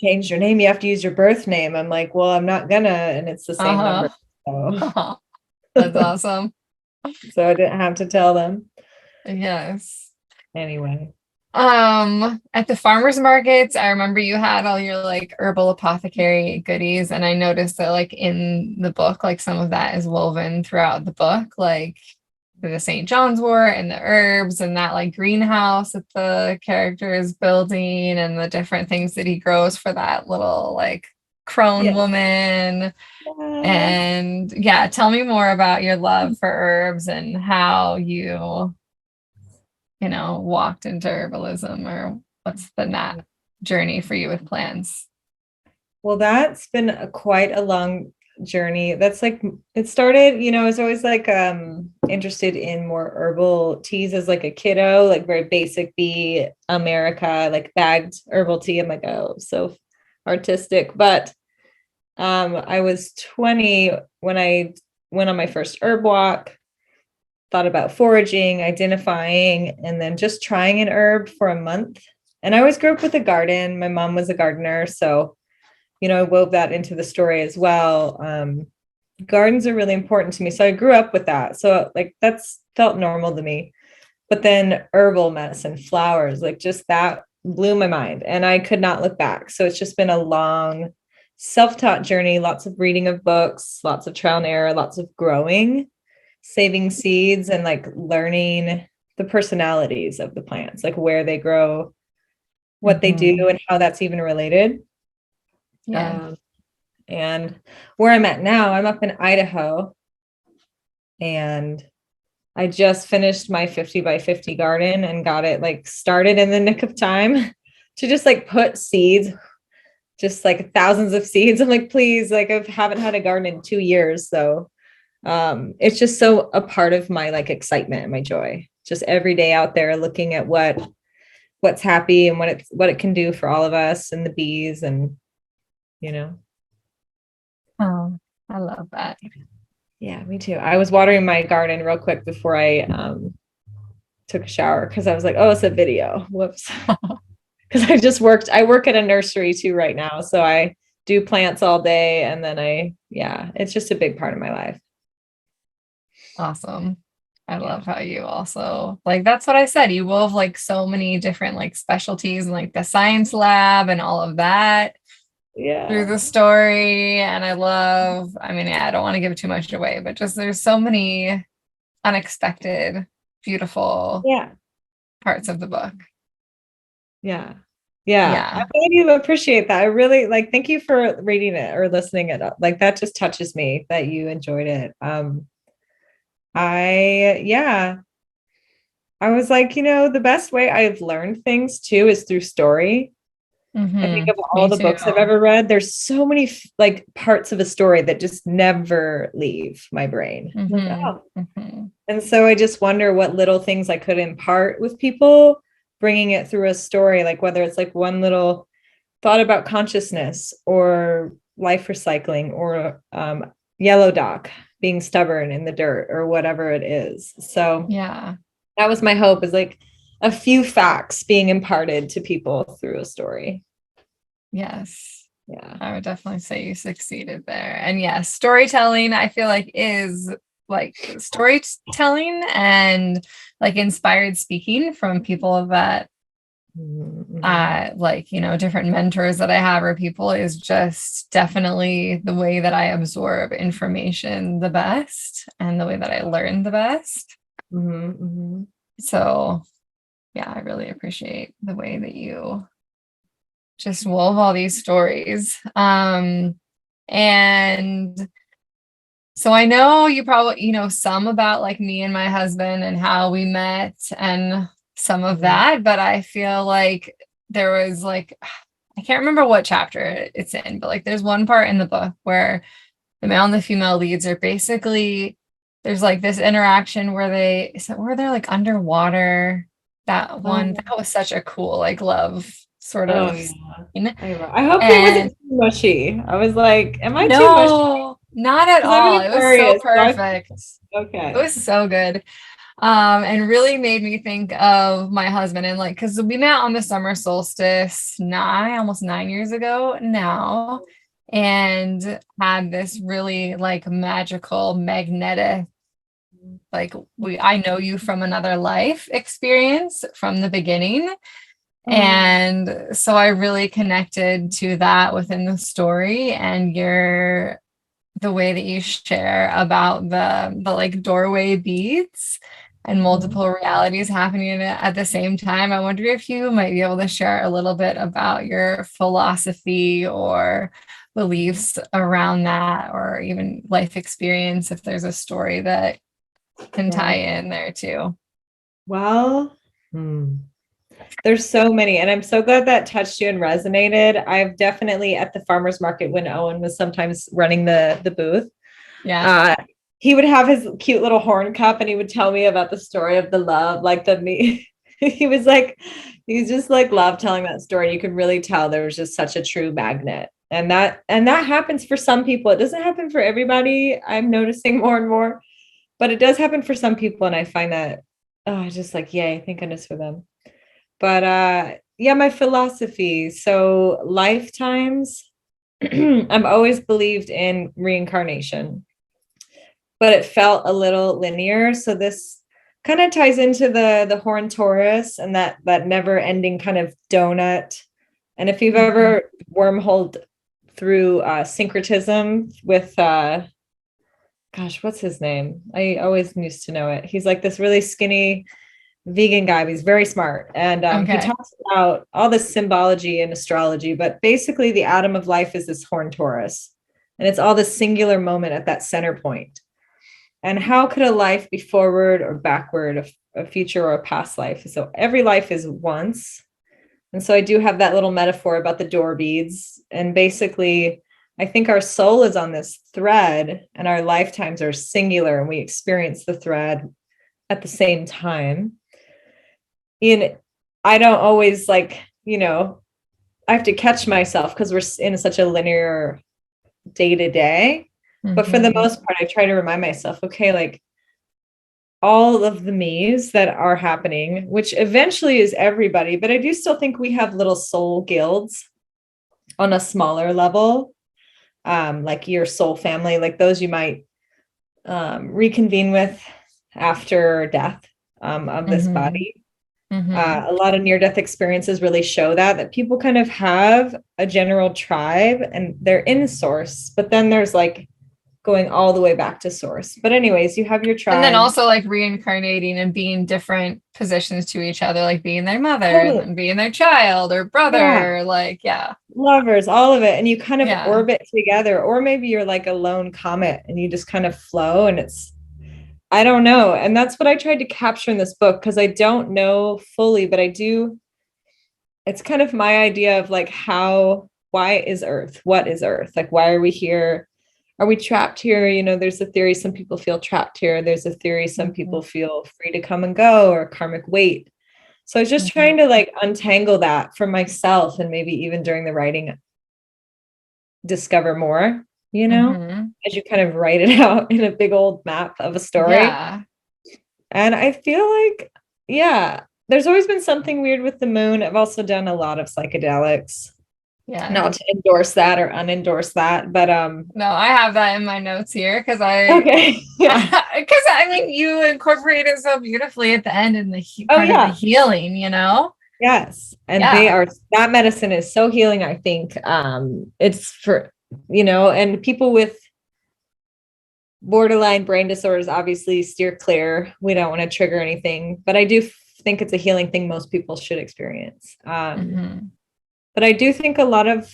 change your name, you have to use your birth name. I'm like, well, I'm not gonna, and it's the same number. So. That's awesome. So I didn't have to tell them. Yes. Anyway. At the farmers markets, I remember you had all your like herbal apothecary goodies, and I noticed that like in the book, like some of that is woven throughout the book, like the St. John's wort and the herbs and that like greenhouse that the character is building and the different things that he grows for that little like crone woman. And yeah, tell me more about your love for herbs and how you walked into herbalism, or what's been that journey for you with plants? Well, that's been quite a long journey. That's like, it started, I was always like interested in more herbal teas as like a kiddo, like very basic bee America, like bagged herbal tea. I'm like, oh, so artistic. But I was 20 when I went on my first herb walk, thought about foraging, identifying, and then just trying an herb for a month. And I always grew up with a garden. My mom was a gardener, so I wove that into the story as well. Gardens are really important to me. So I grew up with that. So like that's felt normal to me. But then herbal medicine, flowers, like just that blew my mind and I could not look back. So it's just been a long self-taught journey, lots of reading of books, lots of trial and error, lots of growing, saving seeds, and like learning the personalities of the plants, like where they grow, what they do, and how that's even related. Yeah. And where I'm at now, I'm up in Idaho, and I just finished my 50 by 50 garden and got it like started in the nick of time to just like put seeds, just like thousands of seeds. I'm like, please, like I haven't had a garden in 2 years. So it's just so a part of my like excitement and my joy, just every day out there looking at what's happy and what it can do for all of us and the bees and Oh, I love that. Yeah, me too. I was watering my garden real quick before I took a shower because I was like, oh, it's a video. Whoops. Because I work at a nursery too right now. So I do plants all day. And then it's just a big part of my life. Awesome. I love how you also like, that's what I said. You wove like so many different like specialties and like the science lab and all of that through the story. And I don't want to give too much away, but just there's so many unexpected, beautiful parts of the book. Yeah. I'm glad you appreciate that. I really like, thank you for reading it or listening it up. Like that just touches me that you enjoyed it. I was like, the best way I've learned things too is through story. I think of all the books I've ever read, there's so many like parts of a story that just never leave my brain. And so I just wonder what little things I could impart with people, bringing it through a story, like whether it's like one little thought about consciousness or life recycling or yellow dock being stubborn in the dirt or whatever it is. So that was my hope, is like a few facts being imparted to people through a story. Yes. Yeah. I would definitely say you succeeded there. And yes, storytelling, I feel like is like storytelling and like inspired speaking from people that different mentors that I have or people is just definitely the way that I absorb information the best and the way that I learn the best. So yeah, I really appreciate the way that you just wove all these stories. And so I know you probably, some about like me and my husband and how we met and some of that, but I feel like there was like, I can't remember what chapter it's in, but like there's one part in the book where the male and the female leads are basically, there's like this interaction where they're like underwater. That one, that was such a cool, like love sort of scene. I hope it wasn't too mushy. I was like, am I too mushy? No, not at all. It was so perfect. Okay. It was so good. And really made me think of my husband and like, cause we met on the summer solstice almost 9 years ago now, and had this really like magical, magnetic, like I know you from another life experience from the beginning. And so I really connected to that within the story and the way that you share about the like doorway beads and multiple realities happening at the same time. I wonder if you might be able to share a little bit about your philosophy or beliefs around that, or even life experience, if there's a story that can tie in there too. Well, there's so many, and I'm so glad that touched you and resonated. I've definitely at the farmer's market when Owen was sometimes running the booth. Yeah. He would have his cute little horn cup and he would tell me about the story of the love, like the me. He just like loved telling that story. You could really tell there was just such a true magnet. And that happens for some people. It doesn't happen for everybody. I'm noticing more and more, but it does happen for some people. And I find that, just like, yay, thank goodness for them. But yeah, my philosophy. So lifetimes, I've always believed in reincarnation, but it felt a little linear. So this kind of ties into the horn Taurus and that never ending kind of donut. And if you've ever wormholed through syncretism with what's his name? I always used to know it. He's like this really skinny vegan guy, but he's very smart. And he talks about all this symbology and astrology, but basically the atom of life is this horn Taurus. And it's all this singular moment at that center point. And how could a life be forward or backward, a future or a past life? So every life is once. And so I do have that little metaphor about the door beads. And basically, I think our soul is on this thread and our lifetimes are singular and we experience the thread at the same time. I don't always I have to catch myself because we're in such a linear day to day. But for the most part, I try to remind myself, okay, like all of the me's that are happening, which eventually is everybody, but I do still think we have little soul guilds on a smaller level, like your soul family, like those you might reconvene with after death of this body. A lot of near-death experiences really show that people kind of have a general tribe and they're in source, but then there's like going all the way back to source. But anyways, you have your tribe. And then also like reincarnating and being different positions to each other, like being their mother and being their child or brother, lovers, all of it. And you kind of orbit together, or maybe you're like a lone comet and you just kind of flow and I don't know. And that's what I tried to capture in this book because I don't know fully, but I do. It's kind of my idea of like why is Earth? What is Earth? Like, why are we here? Are we trapped here? There's a theory some people feel trapped here. There's a theory some people feel free to come and go, or karmic weight. So I was just trying to like untangle that for myself and maybe even during the writing, discover more, as you kind of write it out in a big old map of a story. Yeah. And I feel like, there's always been something weird with the moon. I've also done a lot of psychedelics. Yeah. Not to endorse that or unendorse that, but no, I have that in my notes here because because you incorporate it so beautifully at the end in the part of the healing, Yes. And that medicine is so healing. I think it's for, and people with borderline brain disorders obviously steer clear. We don't want to trigger anything, but I do think it's a healing thing most people should experience. But I do think a lot of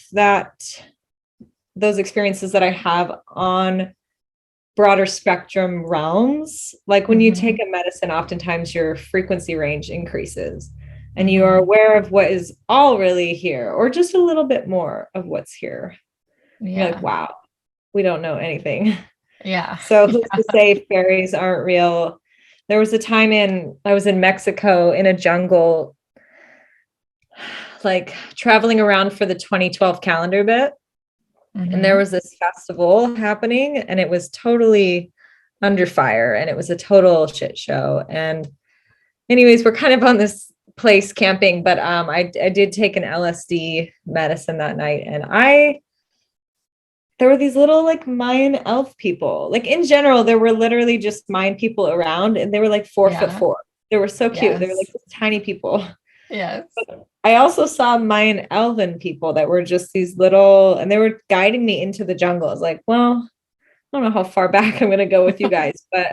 those experiences that I have on broader spectrum realms, like when you take a medicine, oftentimes your frequency range increases and you are aware of what is all really here, or just a little bit more of what's here. You're like, wow, we don't know anything. Yeah. So who's to say fairies aren't real? There was a time I was in Mexico in a jungle, like traveling around for the 2012 calendar bit. And there was this festival happening and it was totally under fire and it was a total shit show. And anyways, we're kind of on this place camping, but I did take an LSD medicine that night. And there were these little like Mayan elf people. Like in general, there were literally just Mayan people around and they were like 4'4". They were so cute. Yes. They were like tiny people. Yes. But I also saw Mayan elven people that were just these little, and they were guiding me into the jungle. I was like, well, I don't know how far back I'm going to go with you guys, but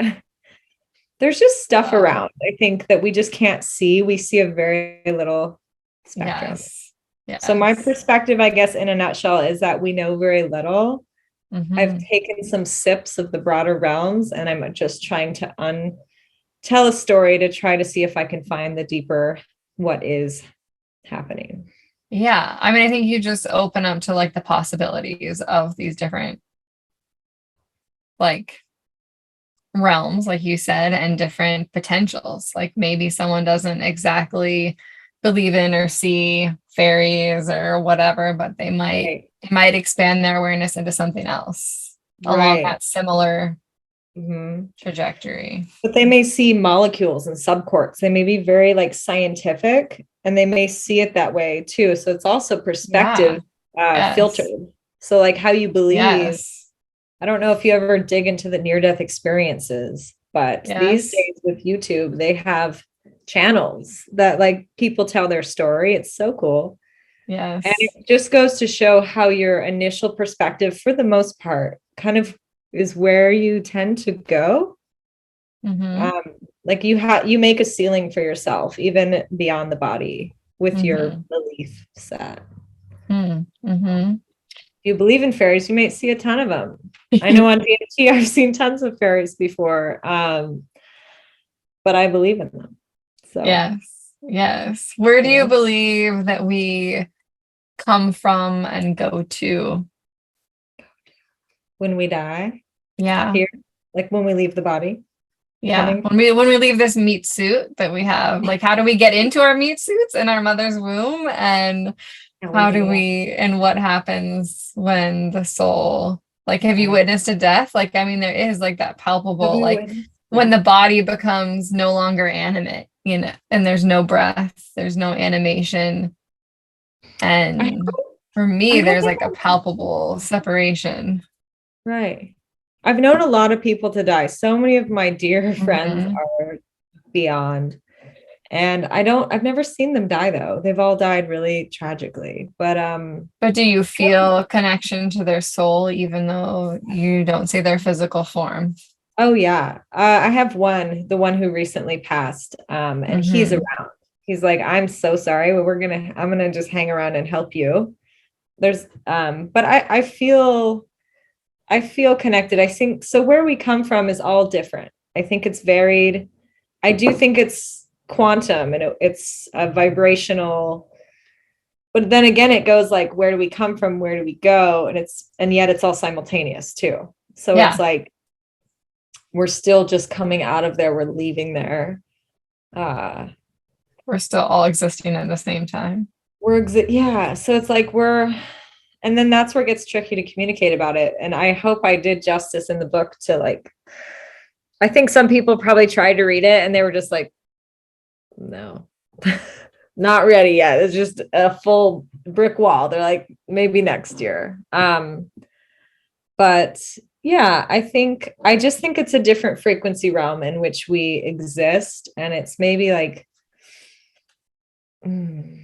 there's just stuff around, I think, that we just can't see. We see a very little spectrum. Yes. So my Yes. perspective, I guess, in a nutshell, is that we know very little. I've Mm-hmm. taken some sips of the broader realms, and I'm just trying to tell a story to try to see if I can find the deeper what is happening. Yeah. I mean, I think you just open up to like the possibilities of these different like realms, like you said, and different potentials. Like maybe someone doesn't exactly believe in or see fairies or whatever, but they might expand their awareness into something else along Right. that similar Mm-hmm. trajectory. But they may see molecules and subquarks. They may be very like scientific, and they may see it that way too. So it's also Yeah. perspective filtered. Yes. So like how you believe. Yes. I don't know if you ever dig into the near-death experiences, but these Yes. days with YouTube, they have channels that like people tell their story. It's so cool. And Yes. it just goes to show how your initial perspective, for the most part, kind of is where you tend to go. Mm-hmm. Um, like you make a ceiling for yourself, even beyond the body, with your Mm-hmm. belief set. Mm-hmm. If you believe in fairies, you might see a ton of them. I know on DMT, I've seen tons of fairies before, but I believe in them. So Yes. Yes. Where do you you know, believe that we come from and go to? when we die Yeah. here, like when we leave the body, Yeah. coming. When we leave this meat suit that we have, like how do we get into our meat suits in our mother's womb? And Can't wait how to do get out. we and what happens when the soul, like have you witnessed a death? Like I mean there is like that Have palpable, you like witnessed when the that? body becomes no longer animate, and there's no breath, there's no animation. I And for me, I don't there's think like a palpable separation. right. I've known a lot of people to die. So many of my dear friends Mhm. are beyond. And I've never seen them die though. They've all died really tragically. But But do you feel a connection to their soul, even though you don't see their physical form? oh yeah. I have the one who recently passed. And he's Hmm. around. He's like, I'm so sorry, but I'm gonna just hang around and help you. There's but I feel connected. I think so where we come from is all different. I think it's varied. I do think it's quantum, and it's a vibrational, but then again it goes like, where do we come from, where do we go, and yet it's all simultaneous too. So it's Yeah, like we're still just coming out of there, we're leaving there. uh we're still all existing at the same time. yeah, so it's like and then that's where it gets tricky to communicate about it, and I hope I did justice in the book to like, I think some people probably tried to read it and they were just like, no, not ready yet. It's just a full brick wall. They're like, maybe next year. But yeah, I just think it's a different frequency realm in which we exist. And it's maybe like, mm,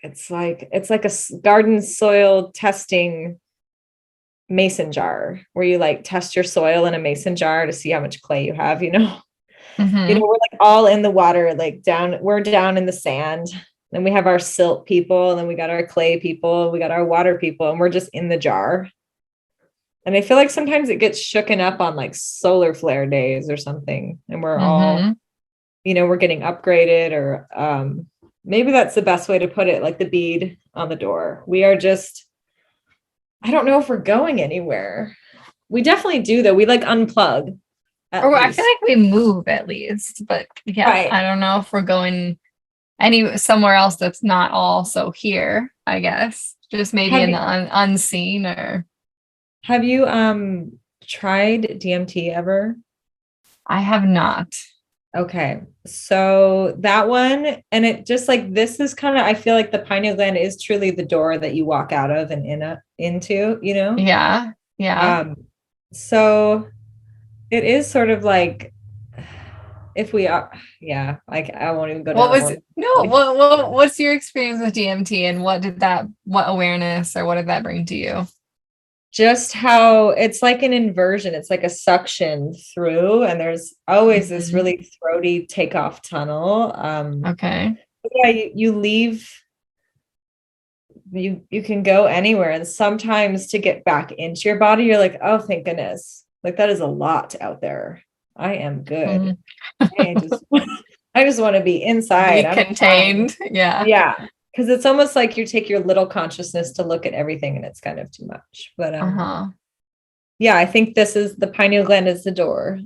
it's like a garden soil testing mason jar where you like test your soil in a mason jar to see how much clay you have, you know? You know, Hmm. we're like all in the water, like we're down in the sand. Then we have our silt people, and then we got our clay people, we got our water people, and we're just in the jar. And I feel like sometimes it gets shooken up on like solar flare days or something. And we're all, Hmm. we're getting upgraded, or maybe that's the best way to put it, like the bead on the door. We are just, I don't know if we're going anywhere. We definitely do though. We like unplug at Or I feel least. like we move at least, but yeah, Right. I don't know if we're going any somewhere else that's not also here, I guess. Just maybe Have in the unseen or Have you tried DMT ever? I have not. Okay. So that one, and it just like, this is kind of, I feel like the pineal gland is truly the door that you walk out of and into, you know? Yeah. Yeah. Um so it is sort of like, if we are, yeah, like I won't even go What down that was one. no, what's your experience with DMT and what awareness or what did that bring to you? Just how it's like an inversion, it's like a suction through, and there's always this Mhm. really throaty takeoff tunnel. Okay. Yeah, you leave you can go anywhere. And sometimes to get back into your body, you're like, oh, thank goodness. Like that is a lot out there. I am good. I just want to be inside. Be contained. Yeah. Yeah. Because it's almost like you take your little consciousness to look at everything and it's kind of too much. But yeah, I think this is the pineal gland is the door.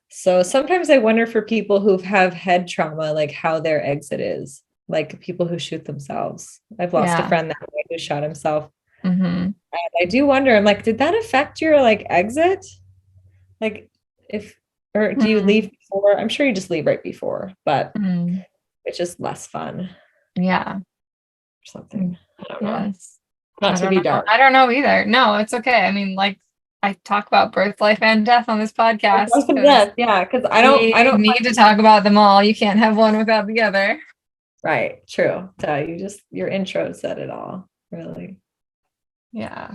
So sometimes I wonder for people who have head trauma, like how their exit is, like people who shoot themselves. I've lost a friend that way who shot himself. And I do wonder, I'm like, did that affect your like exit? Like or do you leave before? I'm sure you just leave right before, but it's just less fun. Yeah. Something. I don't know. Yes. Not to be dark. I don't know either. No, it's okay. I mean, like I talk about birth, life, and death on this podcast. Yeah, because I don't need to talk about them all. You can't have one without the other. Right. True. So your intro said it all, really. Yeah.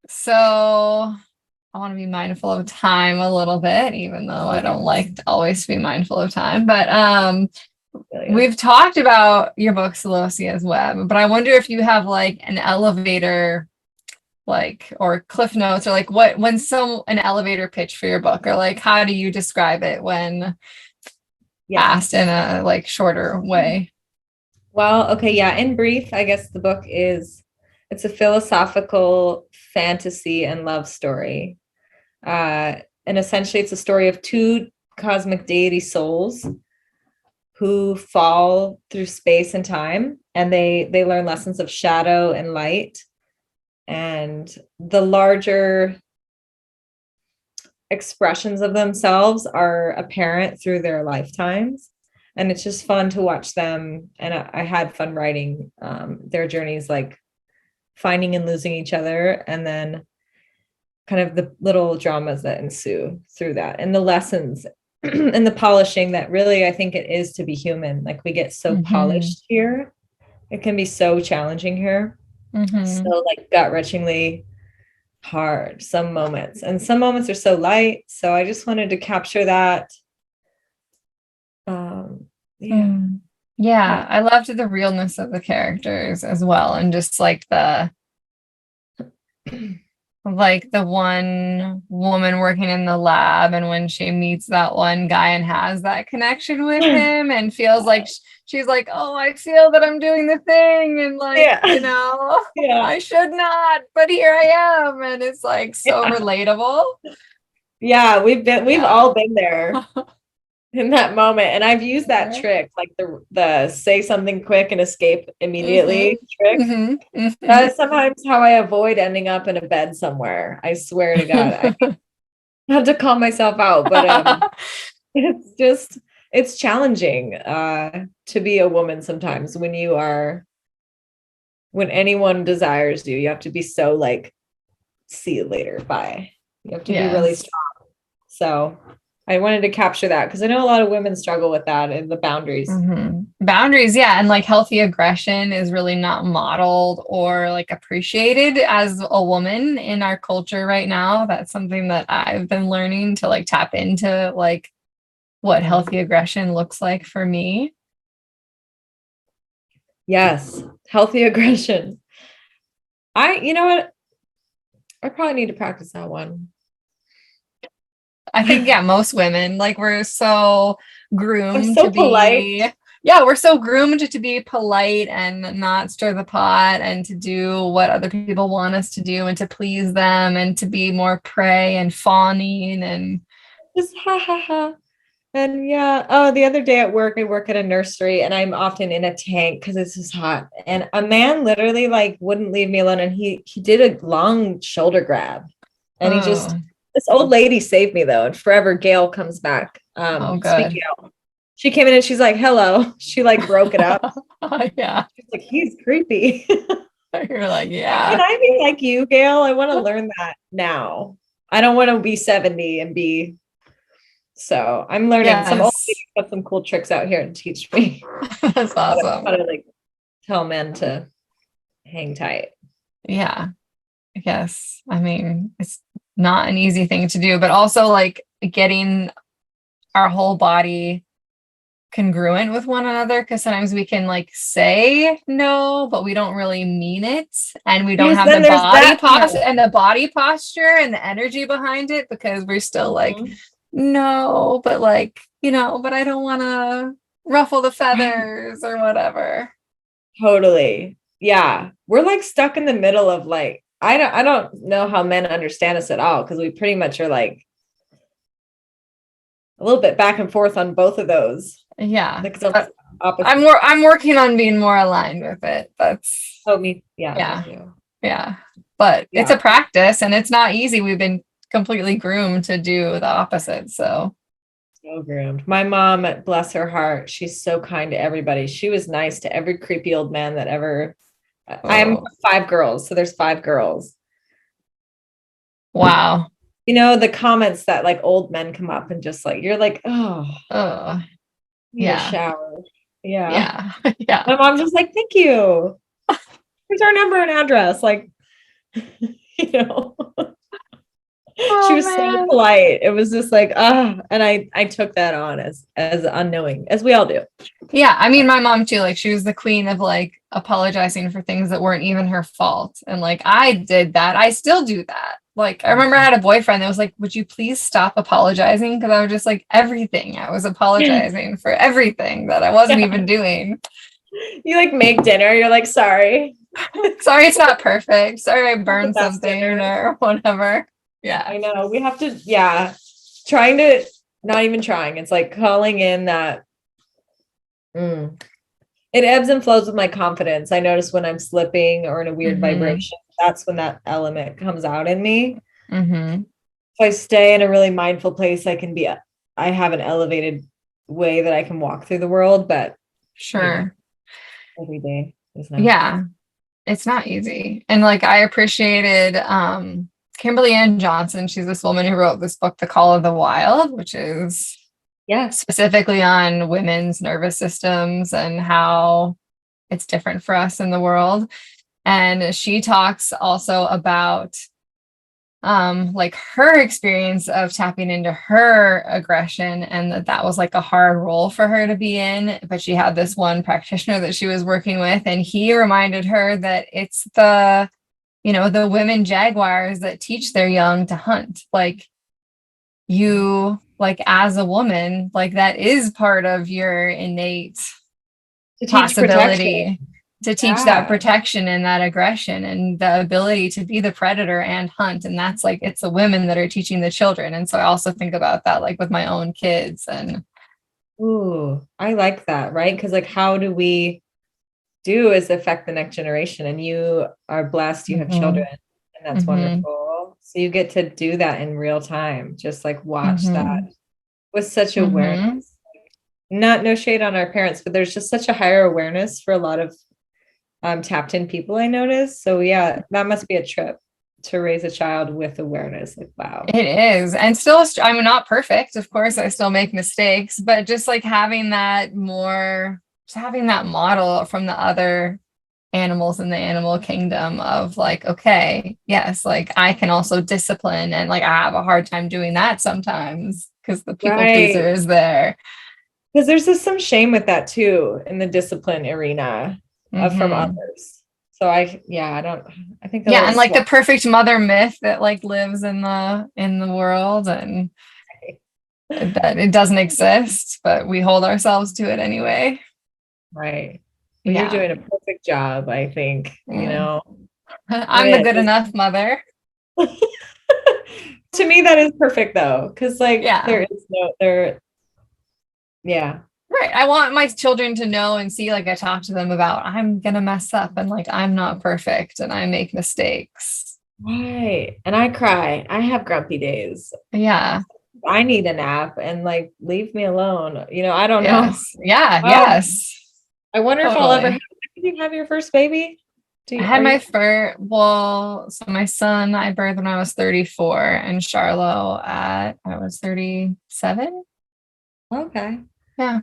So I want to be mindful of time a little bit, even though I don't like to always be mindful of time. But we've talked about your book, Celosia's Web, but I wonder if you have like an elevator, like, or cliff notes, or like an elevator pitch for your book, or like, how do you describe it when asked in a like shorter way? Well, okay. Yeah. In brief, I guess the book it's a philosophical fantasy and love story. And essentially it's a story of two cosmic deity souls who fall through space and time, and they learn lessons of shadow and light, and the larger expressions of themselves are apparent through their lifetimes. And it's just fun to watch them. And I had fun writing their journeys, like finding and losing each other, and then kind of the little dramas that ensue through that, and the lessons and the polishing that really I think it is to be human. Like we get so polished here. It can be so challenging here. So like gut-wrenchingly hard some moments, and some moments are so light. So I just wanted to capture that. I loved the realness of the characters as well, and just like the one woman working in the lab, and when she meets that one guy and has that connection with him and feels like she's like, oh, I feel that I'm doing the thing, and like I should not, but here I am, and it's like so relatable. Yeah, we've all been there in that moment, and I've used that trick, like the say something quick and escape immediately trick. That is sometimes how I avoid ending up in a bed somewhere. I swear to God, I have to calm myself out, but it's challenging to be a woman sometimes when anyone desires you have to be so like, see you later, bye. You have to be really strong. So I wanted to capture that because I know a lot of women struggle with that, and the boundaries. Boundaries, yeah. And like healthy aggression is really not modeled or like appreciated as a woman in our culture right now. That's something that I've been learning to like tap into, like what healthy aggression looks like for me. Yes, healthy aggression. You know what? I probably need to practice that one. I think, most women, like we're so groomed to be polite. We're so groomed to be polite and not stir the pot, and to do what other people want us to do, and to please them, and to be more prey and fawning and just ha ha ha. And the other day at work, I work at a nursery, and I'm often in a tank because it's just hot. And a man literally like wouldn't leave me alone, and he did a long shoulder grab, and this old lady saved me though, and forever Gail comes back. Good. Gail. She came in and she's like, hello. She like broke it up. She's like, he's creepy. You're like, yeah. Can I be like you, Gail? I want to learn that now. I don't want to be 70 and be. So I'm learning. Some old ladies have some cool tricks out here to teach me. That's awesome. How to like tell men to hang tight. Yeah. Yes. I mean, it's not an easy thing to do, but also like getting our whole body congruent with one another, because sometimes we can like say no, but we don't really mean it, and we don't have the body posture and the body posture and the energy behind it, because we're still like, no, but like, but I don't want to ruffle the feathers or whatever. Totally. Yeah. We're like stuck in the middle of like, I don't know how men understand us at all, because we pretty much are like a little bit back and forth on both of those. Yeah. I'm working on being more aligned with it. That's me. Yeah. Yeah. But it's a practice, and it's not easy. We've been completely groomed to do the opposite. So groomed. My mom, bless her heart, she's so kind to everybody. She was nice to every creepy old man that ever. I'm 5 girls, so there's 5 girls. Wow. The comments that like old men come up and just like, you're like, need a shower. Yeah. My mom's just like, thank you. Here's our number and address. Like, she was so polite. It was just like, and I took that on as unknowing, as we all do. Yeah. I mean, my mom too, like she was the queen of like apologizing for things that weren't even her fault. And like, I did that. I still do that. Like, I remember I had a boyfriend that was like, would you please stop apologizing? Because I was just like, everything. I was apologizing for everything that I wasn't even doing. You like make dinner. You're like, sorry. Sorry, it's not perfect. Sorry, I burned something or whatever. Yeah. I know. We have to, not even trying. It's like calling in that. It ebbs and flows with my confidence. I notice when I'm slipping or in a weird vibration, that's when that element comes out in me. If I stay in a really mindful place, I have an elevated way that I can walk through the world, but every day is not easy. It's not easy. And like, I appreciated, Kimberly Ann Johnson. She's this woman who wrote this book, The Call of the Wild, which is specifically on women's nervous systems and how it's different for us in the world. And she talks also about like her experience of tapping into her aggression, and that was like a hard role for her to be in. But she had this one practitioner that she was working with, and he reminded her that it's the women jaguars that teach their young to hunt. Like, you, like as a woman, like that is part of your innate possibility to teach that protection and that aggression and the ability to be the predator and hunt. And that's like, it's the women that are teaching the children. And so I also think about that, like with my own kids. And I like that. Right. Because like, how do we do is affect the next generation? And you are blessed, you have children, and that's wonderful. So you get to do that in real time, just like watch that with such awareness. No shade on our parents, but there's just such a higher awareness for a lot of tapped in people, I noticed. So yeah, that must be a trip to raise a child with awareness. Like, wow. It is. And still, I'm not perfect. Of course, I still make mistakes, but just like having that model from the other animals in the animal kingdom of like, okay, yes, like I can also discipline, and like I have a hard time doing that sometimes because the people pleaser is there. Because there's just some shame with that too in the discipline arena from others. So I think and like the perfect mother myth that like lives in the world, and that it doesn't exist, but we hold ourselves to it anyway. Right. Well, you're doing a perfect job, I think. I'm the good enough mother. To me, that is perfect though, because like right. I want my children to know and see, like I talk to them about, I'm gonna mess up, and like I'm not perfect and I make mistakes. Right. And I cry. I have grumpy days. Yeah. I need a nap, and like leave me alone. I don't know. Yes. I wonder if I'll ever did you have your first baby? I had my first, so my son I birthed when I was 34, and Charlo I was 37. Okay. Yeah.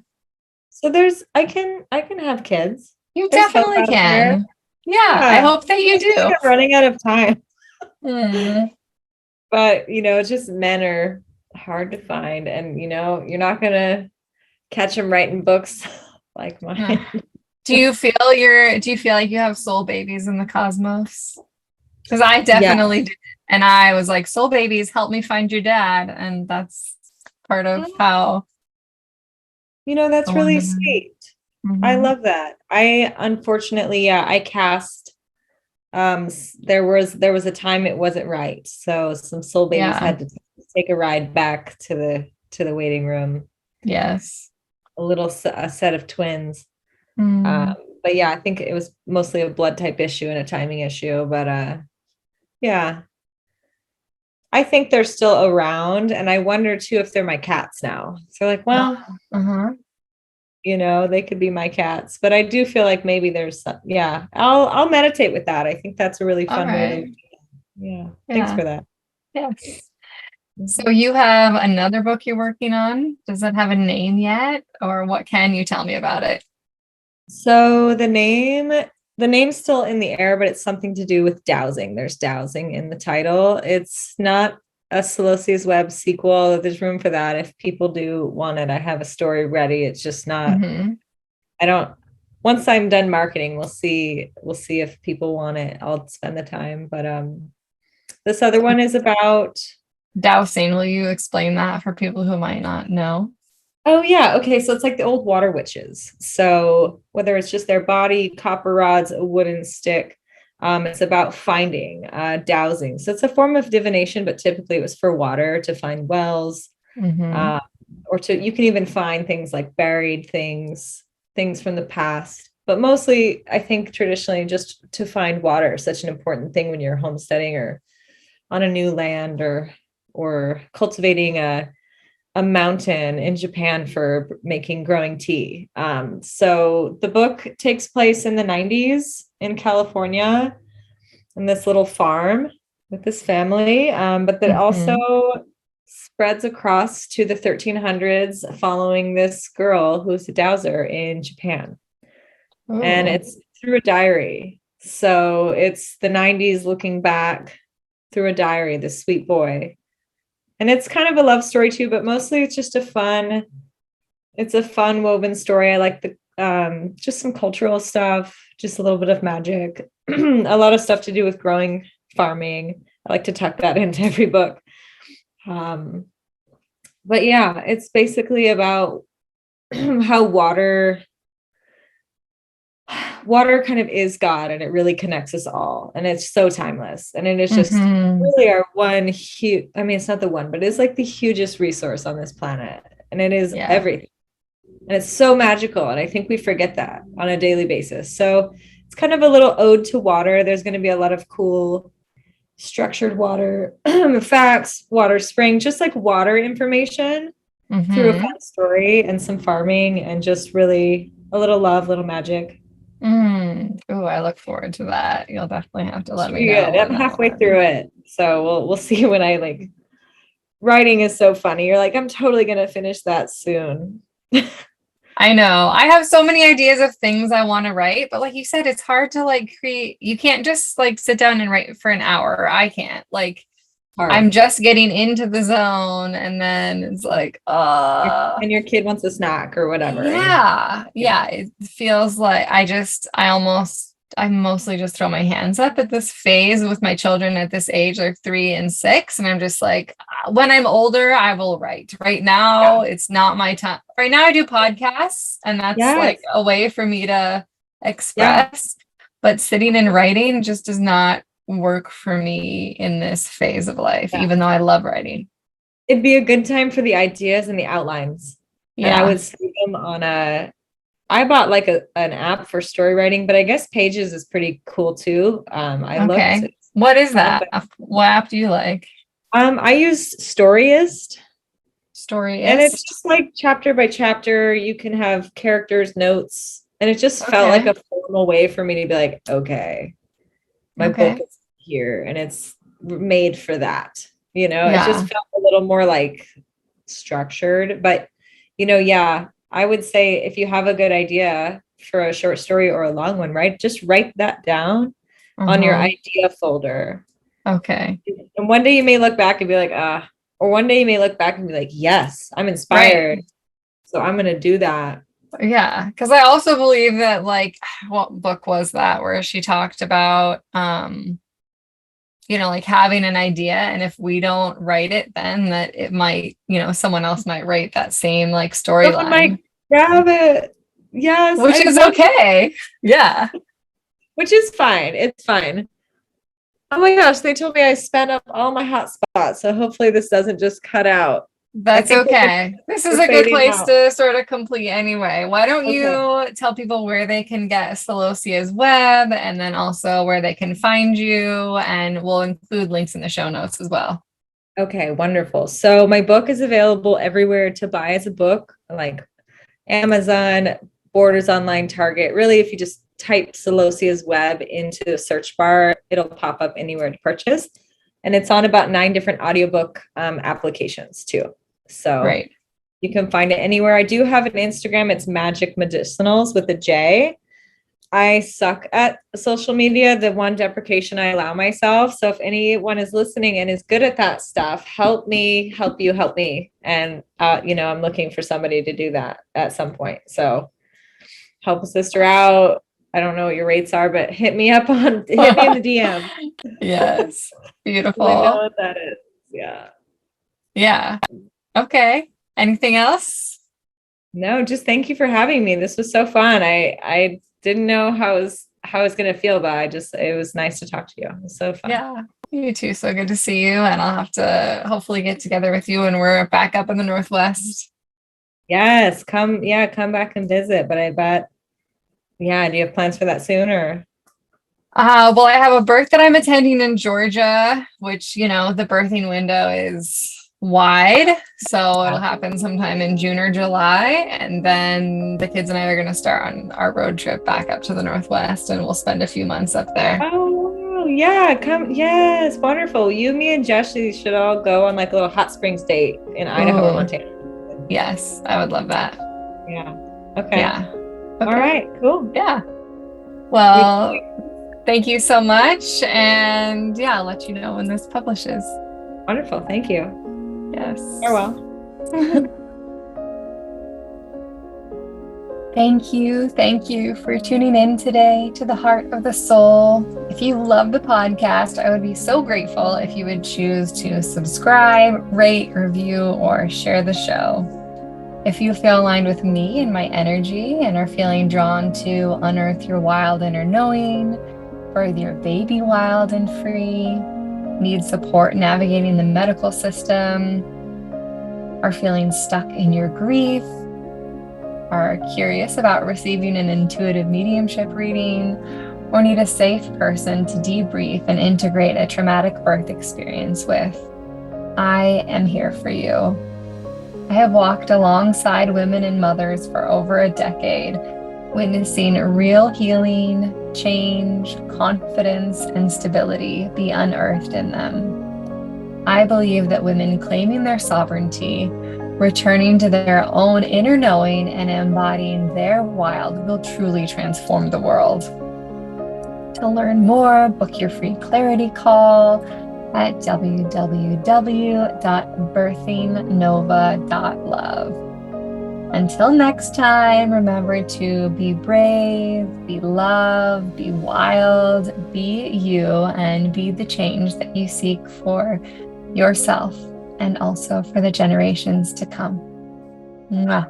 So I can have kids. You definitely can. Yeah, I hope that you do. I'm running out of time. But just men are hard to find, and you're not gonna catch them writing books like mine. Do you feel like you have soul babies in the cosmos? Because I Yeah. definitely did. And I was like, soul babies, help me find your dad. And that's part of how I That's really wanted to. sweet. I Mhm. love that. I unfortunately, I cast there was a time it wasn't right. So some soul babies Yeah. had to take a ride back to the waiting room. Yes. A set of twins. Um, Mm. but yeah, I think it was mostly a blood type issue and a timing issue. But yeah, I think they're still around, and I wonder too if they're my cats now. So like, well, Uh-huh. they could be my cats. But I do feel like maybe there's some, yeah. I'll meditate with that. I think that's a really All fun way to right. yeah. Thanks Yeah. for that. Yes. So you have another book you're working on. Does that have a name yet? Or what can you tell me about it? So the name's still in the air, but it's something to do with dowsing. There's dowsing in the title. It's not a Celosia's Web sequel. There's room for that if people do want it. I have a story ready. It's just not, Mm-hmm. I don't, once I'm done marketing, we'll see if people want it. I'll spend the time. But this other one is about. Dowsing, will you explain that for people who might not know? Oh yeah, okay. So it's like the old water witches. So whether it's just their body, copper rods, a wooden stick, it's about finding, dowsing. So it's a form of divination, but typically it was for water to find wells, Mm-hmm. uh, or to you can even find things like buried things, things from the past. But mostly, I think traditionally just to find water, such an important thing when you're homesteading or on a new land or cultivating a mountain in Japan for making growing tea. So the book takes place in the 90s in California in this little farm with this family, but that also Mm-hmm. spreads across to the 1300s following this girl who's a dowser in Japan. And Oh. it's through a diary. So it's the 90s looking back through a diary, this sweet boy. And it's kind of a love story too, but mostly it's just it's a fun woven story. I like the just some cultural stuff, just a little bit of magic, a lot of stuff to do with growing, farming. I like to tuck that into every book. Um, but yeah, it's basically about how water kind of is God, and it really connects us all, and it's so timeless, and it is just Mm-hmm. really our one huge, I mean, it's not the one, but it's like the hugest resource on this planet, and it is Yeah. everything. And it's so magical. And I think we forget that on a daily basis. So it's kind of a little ode to water. There's going to be a lot of cool structured water facts, water spring, just like water information through a Mm-hmm. fun story and some farming and just really a little love, little magic. Oh, I look forward to that. You'll definitely have to It's let me pretty know good. when I'm that halfway one. through it. So we'll see when I like writing is so funny. You're like, I'm totally gonna finish that soon. I know. I have so many ideas of things I want to write, but like you said, it's hard to like create. You can't just like sit down and write for an hour. I can't. Like I'm Hard. just getting into the zone and then it's like, And your kid wants a snack or whatever. And yeah, yeah. yeah. It feels like I mostly just throw my hands up at this phase with my children at this age, like 3 and 6. And I'm just like, when I'm older, I will write. Right now, Yeah. it's not my time. Right now, I do podcasts, and that's Yes. like a way for me to Yeah. express. But sitting and writing just does not work for me in this phase of life, Yeah. even though I love writing. It'd be a good time for the ideas and the outlines. And I Yeah. would save them on I bought like an app for story writing, but I guess Pages is pretty cool too. I looked, Okay. it's What is kind of, that? What app do you like? I use Storyist, and it's Storyist? just like chapter by chapter. You can have characters, notes, and it just felt like Okay. a formal way for me to be like, okay, my book Okay. is here and it's made for that. It just Yeah. felt a little more like structured. But, yeah, I would say if you have a good idea for a short story or a long one, right? Just write that down on your Uh-huh. idea folder. Okay. And one day you may look back and be like, or one day you may look back and be like, yes, I'm Right. inspired. So I'm going to do that. Yeah. Because I also believe that, like, what book was that where she talked about, like having an idea, and if we don't write it, then that it might, someone else might write that same like Someone might storyline. grab it. Yes. Which is okay. Yeah. Which is fine. It's fine. Oh my gosh, they told me I spent up all my hotspots, so hopefully this doesn't just cut out. That's okay. This is a good place to sort of complete anyway. Why don't you tell people where they can get Celosia's web, and then also where they can find you, and we'll include links in the show notes as well. Okay, wonderful. So my book is available everywhere to buy as a book, like Amazon, Borders Online, Target. Really, if you just type Celosia's web into the search bar, it'll pop up anywhere to purchase. And it's on about 9 different audiobook applications too. So you can find it anywhere. I do have an Instagram. It's Magic Medicinals with a J. I suck at social media, the one deprecation I allow myself. So if anyone is listening and is good at that stuff, help me, help you, help me. And, I'm looking for somebody to do that at some point. So help a sister out. I don't know what your rates are, but hit me in the DM. Yes. Beautiful. I know what that is. Yeah. Yeah. Okay. Anything else? No, just thank you for having me. This was so fun. I didn't know how I was going to feel, but it was nice to talk to you. It was so fun. Yeah. You too. So good to see you. And I'll have to hopefully get together with you when we're back up in the Northwest. Yes. Come back and visit. But I bet, do you have plans for that soon or? Well, I have a birth that I'm attending in Georgia, which, the birthing window is wide. So it'll happen sometime in June or July. And then the kids and I are going to start on our road trip back up to the Northwest, and we'll spend a few months up there. Oh, yeah. Come. Yes. Wonderful. You, me, and Jesse should all go on like a little hot springs date in Idaho or Montana. Yes. I would love that. Yeah. Okay. Yeah. Okay. All right. Cool. Yeah. Well, thank you so much. And I'll let you know when this publishes. Wonderful. Thank you. Yes. Farewell. Thank you for tuning in today to the Heart of the Soul. If you love the podcast, I would be so grateful if you would choose to subscribe, rate, review, or share the show. If you feel aligned with me and my energy and are feeling drawn to unearth your wild inner knowing, birth your baby wild and free, need support navigating the medical system, are feeling stuck in your grief, are curious about receiving an intuitive mediumship reading, or need a safe person to debrief and integrate a traumatic birth experience with, I am here for you. I have walked alongside women and mothers for over a decade, witnessing real healing, change, confidence, and stability be unearthed in them. I believe that women claiming their sovereignty, returning to their own inner knowing, and embodying their wild will truly transform the world. To learn more, book your free clarity call at www.birthingnova.love. Until next time, remember to be brave, be loved, be wild, be you, and be the change that you seek for yourself and also for the generations to come. Mwah.